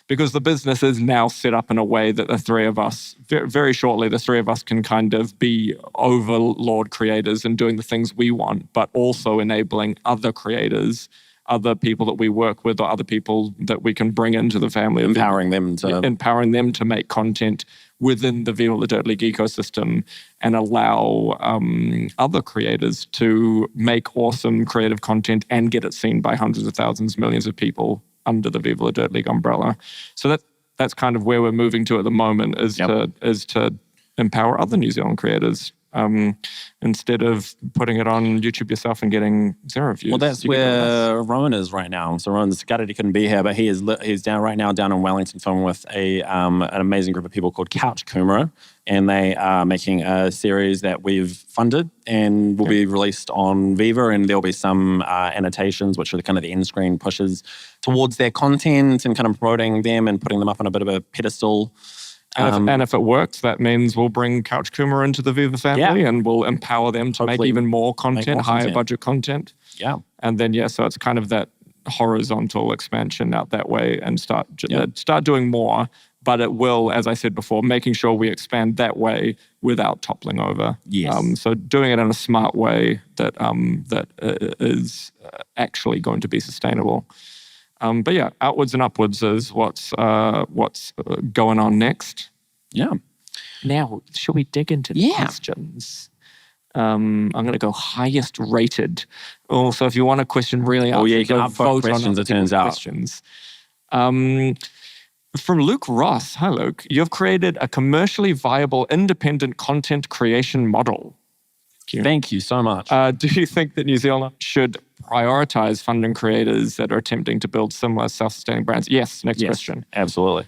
Because the business is now set up in a way that the three of us, very shortly, the three of us can kind of be overlord creators and doing the things we want, but also enabling other creators, other people that we work with or other people that we can bring into the family. Empowering them to make content within the Viva the Dirt League ecosystem and allow other creators to make awesome creative content and get it seen by hundreds of thousands, millions of people under the Viva the Dirt League umbrella. So that's kind of where we're moving to at the moment is to empower other New Zealand creators. Instead of putting it on YouTube yourself and getting 0 views. Well, that's where Rowan is right now. So Rowan's gutted he couldn't be here, but he's down in Wellington filming with an amazing group of people called Couch Kumara, and they are making a series that we've funded and will be released on Viva, and there'll be some annotations, which are kind of the end screen pushes towards their content and kind of promoting them and putting them up on a bit of a pedestal. And if it works, that means we'll bring Couch Kumara into the Viva family and we'll empower them to make even more content, higher budget content. Yeah. And then, so it's kind of that horizontal expansion out that way and start doing more. But it will, as I said before, making sure we expand that way without toppling over. Yes. So doing it in a smart way that is actually going to be sustainable. But yeah, outwards and upwards is what's going on next. Yeah. Now, shall we dig into the questions? I'm going to go highest rated. Also, if you want a question really, you can upvote questions. It turns out. Questions. From Luke Ross. Hi, Luke. You've created a commercially viable independent content creation model. Thank you so much. Do you think that New Zealand should prioritize funding creators that are attempting to build similar self-sustaining brands? Yes. Next question. Absolutely.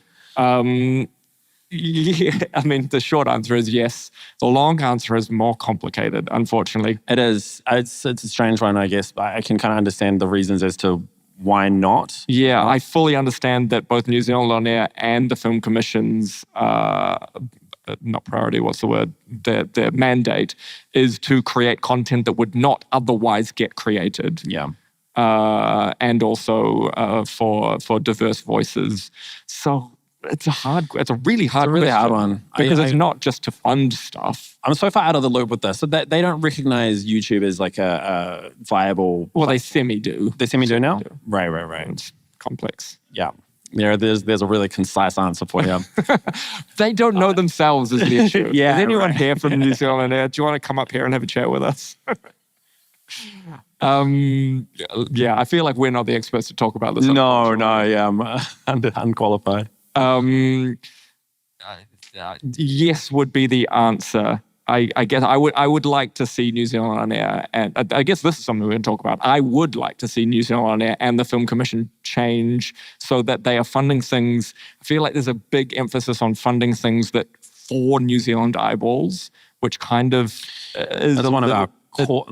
Yeah, I mean, the short answer is yes. The long answer is more complicated, unfortunately. It is. It's a strange one, I guess. I can kind of understand the reasons as to why not. Yeah, I fully understand that both New Zealand On Air and the Film Commission's, not priority, what's the word? Their mandate is to create content that would not otherwise get created. Yeah. And also for diverse voices. So it's a really hard one. Because it's not just to fund stuff. I'm so far out of the loop with this. So they don't recognize YouTube as like a viable... Well, they semi-do. They semi-do now? Do. Right. It's complex. Yeah. There's a really concise answer for you. They don't know themselves is the issue. Yeah, Is anyone right. here from New Zealand Air? Do you want to come up here and have a chat with us? Yeah, I feel like we're not the experts to talk about this. No, yeah, I'm unqualified. Yes would be the answer. I guess I would like to see New Zealand On Air, and I guess this is something we can talk about. I would like to see New Zealand On Air and the Film Commission change so that they are funding things. I feel like there's a big emphasis on funding things that for New Zealand eyeballs, which kind of is That's one of our core.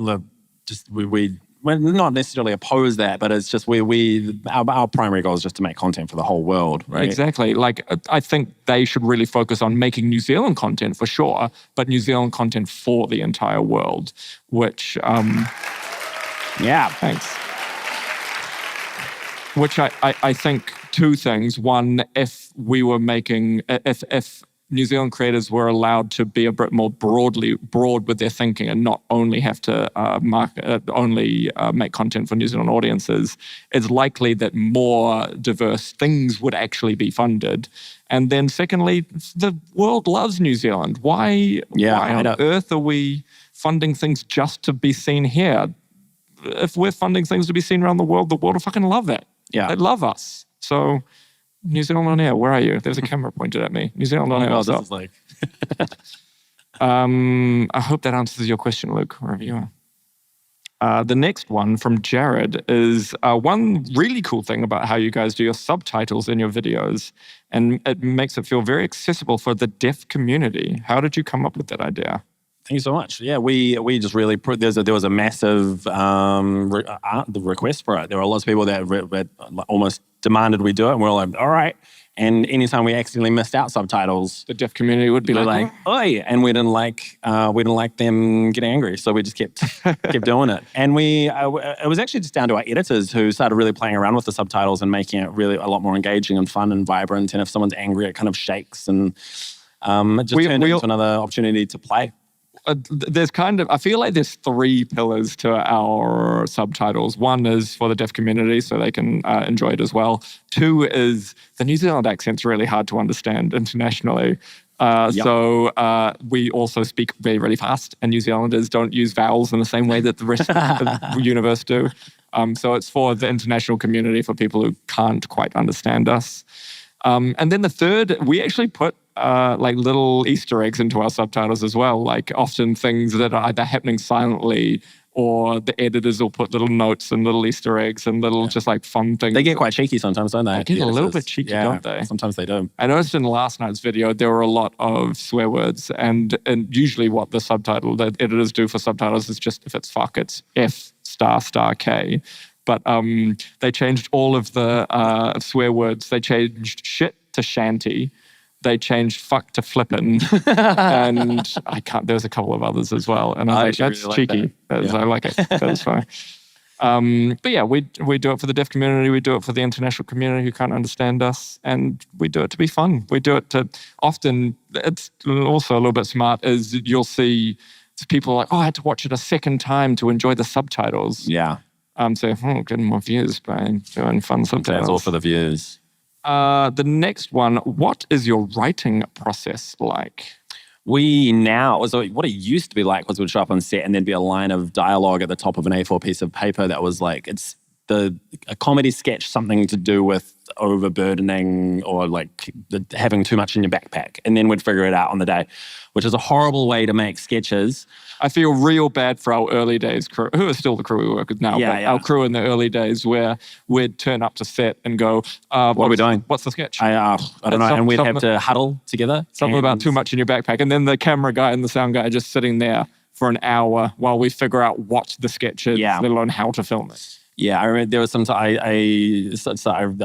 We're not necessarily oppose that, but it's just our primary goal is just to make content for the whole world, right? Exactly. Like, I think they should really focus on making New Zealand content for sure, but New Zealand content for the entire world, which, Yeah. thanks. Which I think two things. One, if we were making, if New Zealand creators were allowed to be a bit more broad with their thinking and not only have to make content for New Zealand audiences, it's likely that more diverse things would actually be funded. And then secondly, the world loves New Zealand. Why on earth are we funding things just to be seen here? If we're funding things to be seen around the world will fucking love it. Yeah. They love us. So... New Zealand On Air, where are you? There's a camera pointed at me. New Zealand On Air. This is like... I hope that answers your question, Luke, wherever you are. The next one from Jared is one really cool thing about how you guys do your subtitles in your videos, and it makes it feel very accessible for the deaf community. How did you come up with that idea? Thank you so much. Yeah, we just really there was a massive the request for it. There were lots of people that almost demanded we do it, and we're like, all right. And anytime we accidentally missed out subtitles, The deaf community would be like, oi, and we didn't like them getting angry, so we just kept doing it. And it was actually just down to our editors who started really playing around with the subtitles and making it really a lot more engaging and fun and vibrant. And if someone's angry, it kind of shakes, and it just turned into another opportunity to play. There's I feel like there's three pillars to our subtitles. One is for the deaf community so they can enjoy it as well. Two is the New Zealand accent's really hard to understand internationally. So we also speak very, really fast, and New Zealanders don't use vowels in the same way that the rest of the universe do. So it's for the international community, for people who can't quite understand us. And then the third, we actually put like little Easter eggs into our subtitles as well, like often things that are either happening silently or the editors will put little notes and little Easter eggs and little just like fun things. They get quite cheeky sometimes, don't they? They get a little bit cheeky, don't they? Sometimes they do. I noticed in last night's video, there were a lot of swear words, and usually what the editors do for subtitles is just, if it's fuck, it's F***K. But they changed all of the swear words. They changed shit to shanty. They changed fuck to flippin'. And there's a couple of others as well. And I was like, that's really cheeky. I like it. That's fine. But yeah, we do it for the deaf community. We do it for the international community who can't understand us. And we do it to be fun. We do it to, often, it's also a little bit smart, is you'll see people like, I had to watch it a second time to enjoy the subtitles. Yeah. So getting more views by doing fun subtitles. That's all for the views. The next one, what is your writing process like? What it used to be like was we'd show up on set and there'd be a line of dialogue at the top of an A4 piece of paper that was like, a comedy sketch something to do with overburdening or like having too much in your backpack, and then we'd figure it out on the day, which is a horrible way to make sketches. I feel real bad for our early days crew, who are still the crew we work with now, but our crew in the early days where we'd turn up to set and go, what are we doing? What's the sketch? I don't know. And we'd have to huddle together. Something about too much in your backpack. And then the camera guy and the sound guy are just sitting there for an hour while we figure out what the sketch is, let alone how to film it. Yeah, I remember there was some time, I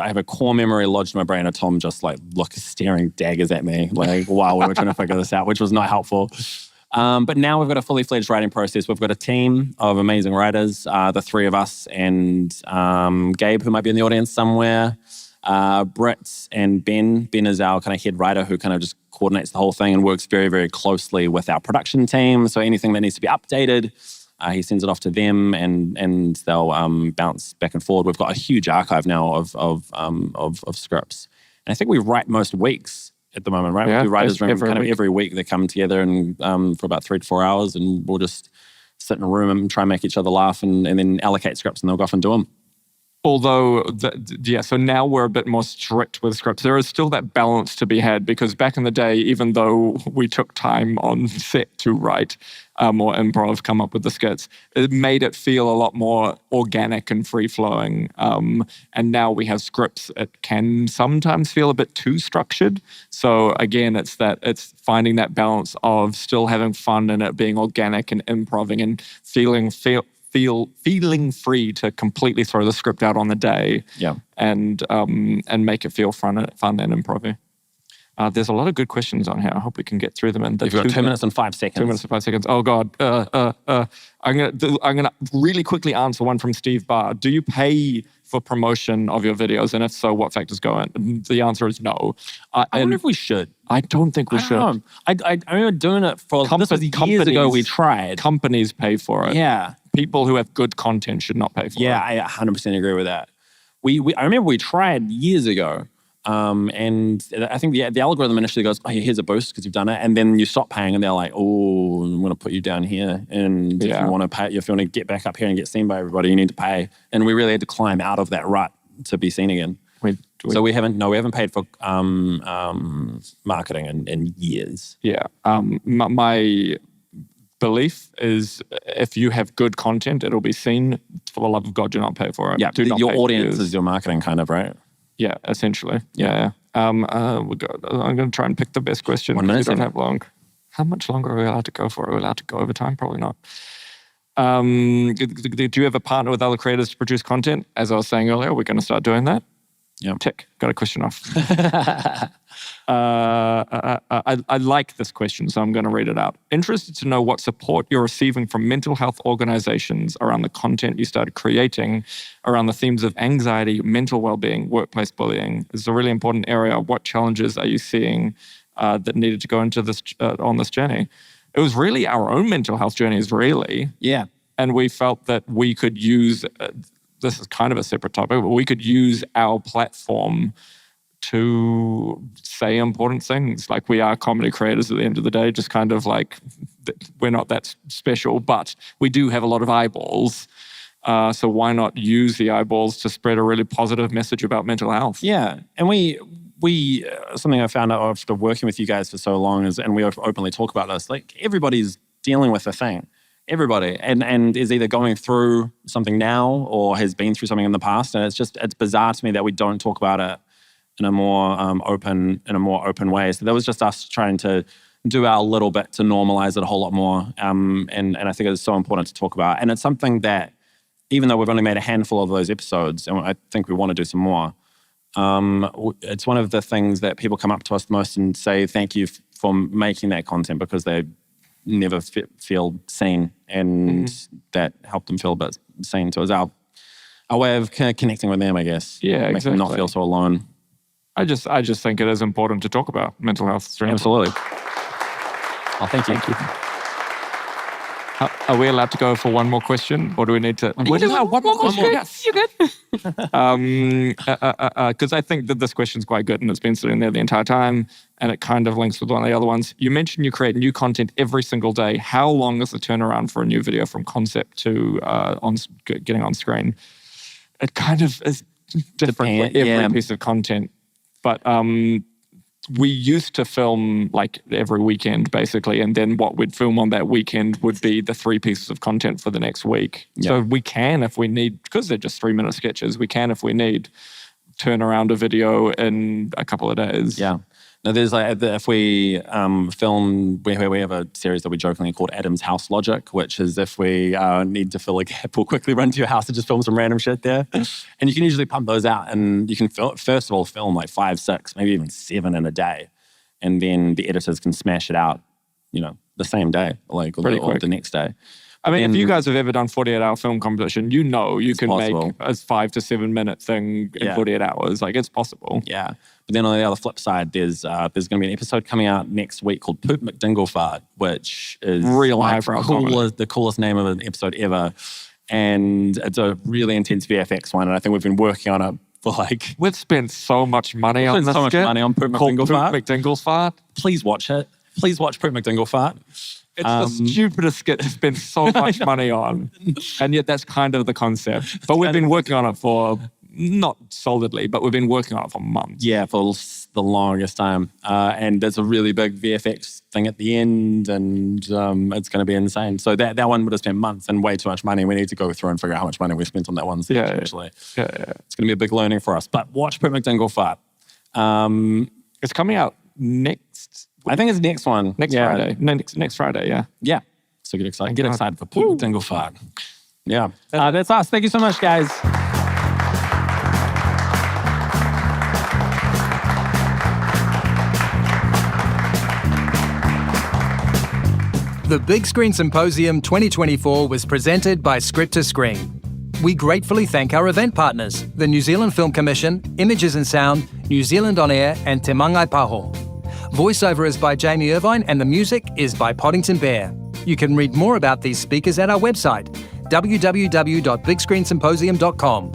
have a core memory lodged in my brain of Tom just like staring daggers at me like while we were trying to figure this out, which was not helpful. But now we've got a fully fledged writing process. We've got a team of amazing writers, the three of us and Gabe, who might be in the audience somewhere, Britt and Ben. Ben is our kind of head writer who kind of just coordinates the whole thing and works very, very closely with our production team. So anything that needs to be updated, he sends it off to them and they'll bounce back and forward. We've got a huge archive now of scripts. And I think we write most weeks at the moment, right? Yeah, we do writers' room every every week. They come together and for about 3 to 4 hours and we'll just sit in a room and try and make each other laugh and then allocate scripts and they'll go off and do them. Although, so now we're a bit more strict with scripts. There is still that balance to be had because back in the day, even though we took time on set to write or improv, come up with the skits, it made it feel a lot more organic and free-flowing. And now we have scripts that can sometimes feel a bit too structured. So again, it's finding that balance of still having fun and it being organic and improving and feeling free to completely throw the script out on the day and make it feel fun and improv. There's a lot of good questions on here. I hope we can get through them in You've got 2 minutes and 5 seconds. 2 minutes and 5 seconds. Oh God. I'm gonna really quickly answer one from Steve Barr. Do you pay for promotion of your videos? And if so, what factors go in? The answer is no. I wonder if we should. I don't think we should. I remember doing it for this was years ago we tried. Companies pay for it. Yeah. People who have good content should not pay for it. Yeah, I 100% agree with that. I remember we tried years ago. And I think the algorithm initially goes, oh, here's a boost because you've done it. And then you stop paying and they're like, oh, I'm going to put you down here. And if you want to pay, if you want to get back up here and get seen by everybody, you need to pay. And we really had to climb out of that rut to be seen again. So we haven't paid for marketing in years. Yeah. My belief is if you have good content, it'll be seen. For the love of God, do not pay for it. Yeah, your audience is your marketing kind of, right? Yeah, essentially. Yeah. I'm going to try and pick the best question. 1 minute. We don't have long. How much longer are we allowed to go for? Are we allowed to go over time? Probably not. Do you have a partner with other creators to produce content? As I was saying earlier, we're going to start doing that. Yeah. Tick. Got a question off. I like this question, so I'm going to read it out. Interested to know what support you're receiving from mental health organizations around the content you started creating around the themes of anxiety, mental well-being, workplace bullying. This is a really important area. What challenges are you seeing that needed to go into this on this journey? It was really our own mental health journeys, really. Yeah. And we felt that we could use... this is kind of a separate topic, but we could use our platform to say important things. Like, we are comedy creators at the end of the day, just kind of like, we're not that special, but we do have a lot of eyeballs. So why not use the eyeballs to spread a really positive message about mental health? Yeah. And we something I found out after working with you guys for so long is, and we openly talk about this, like, everybody's dealing with a thing. Everybody, and is either going through something now or has been through something in the past, and it's bizarre to me that we don't talk about it in a more open way. So that was just us trying to do our little bit to normalize it a whole lot more, and I think it's so important to talk about. And it's something that, even though we've only made a handful of those episodes, and I think we want to do some more, it's one of the things that people come up to us the most and say thank you for making that content, because they never feel seen, and that helped them feel a bit seen. So it was our way of connecting with them, I guess. Yeah, Make exactly. them not feel so alone. I just think it is important to talk about mental health. Absolutely. Oh, thank you. Thank you. Are we allowed to go for one more question, or do we need to? One more question. Yes. You're good. Because I think that this question's quite good, and it's been sitting there the entire time, and it kind of links with one of the other ones. You mentioned you create new content every single day. How long is the turnaround for a new video from concept to getting on screen? It kind of is different for every piece of content. But we used to film like every weekend, basically, and then what we'd film on that weekend would be the 3 pieces of content for the next week. Yep. So we can, if we need, because they're just 3-minute sketches, we can, if we need, turn around a video in a couple of days. Yeah. Now, there's like, if we film, we have a series that we jokingly called Adam's House Logic, which is if we need to fill a gap, we'll quickly run to your house and just film some random shit there. And you can usually pump those out, and you can, first of all, film like 5, 6, maybe even 7 in a day. And then the editors can smash it out, the same day, or the next day. I mean, if you guys have ever done 48-hour film competition, you can make a 5 to 7 minute thing in 48 hours. Like, it's possible. Yeah. But then on the other flip side, there's going to be an episode coming out next week called Poop McDinglefart, which is real highbrow the coolest name of an episode ever. And it's a really intense VFX one. And I think we've been working on it for like... We've spent so much money on this much money on Poop McDinglefart. Poop McDinglefart. Please watch it. Please watch Poop McDinglefart. It's the stupidest skit to spend so much money on. And yet that's kind of the concept. But we've been working on it for, not solidly, but we've been working on it for months. Yeah, for the longest time. And there's a really big VFX thing at the end, and it's going to be insane. So that one would have spent months and way too much money. We need to go through and figure out how much money we spent on that one. Actually. Yeah. It's going to be a big learning for us. But watch Poop McDinglefart. It's coming out next... I think it's next one. Friday. No, next Friday, yeah. Yeah. So get excited. Get excited for Poop McDinglefart. Yeah. That's us. Thank you so much, guys. The Big Screen Symposium 2024 was presented by Script to Screen. We gratefully thank our event partners, the New Zealand Film Commission, Images and Sound, New Zealand On Air, and Te Mangai Paho. Voiceover is by Jamie Irvine and the music is by Poddington Bear. You can read more about these speakers at our website, www.bigscreensymposium.com.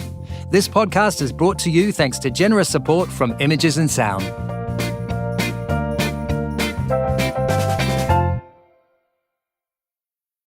This podcast is brought to you thanks to generous support from Images and Sound.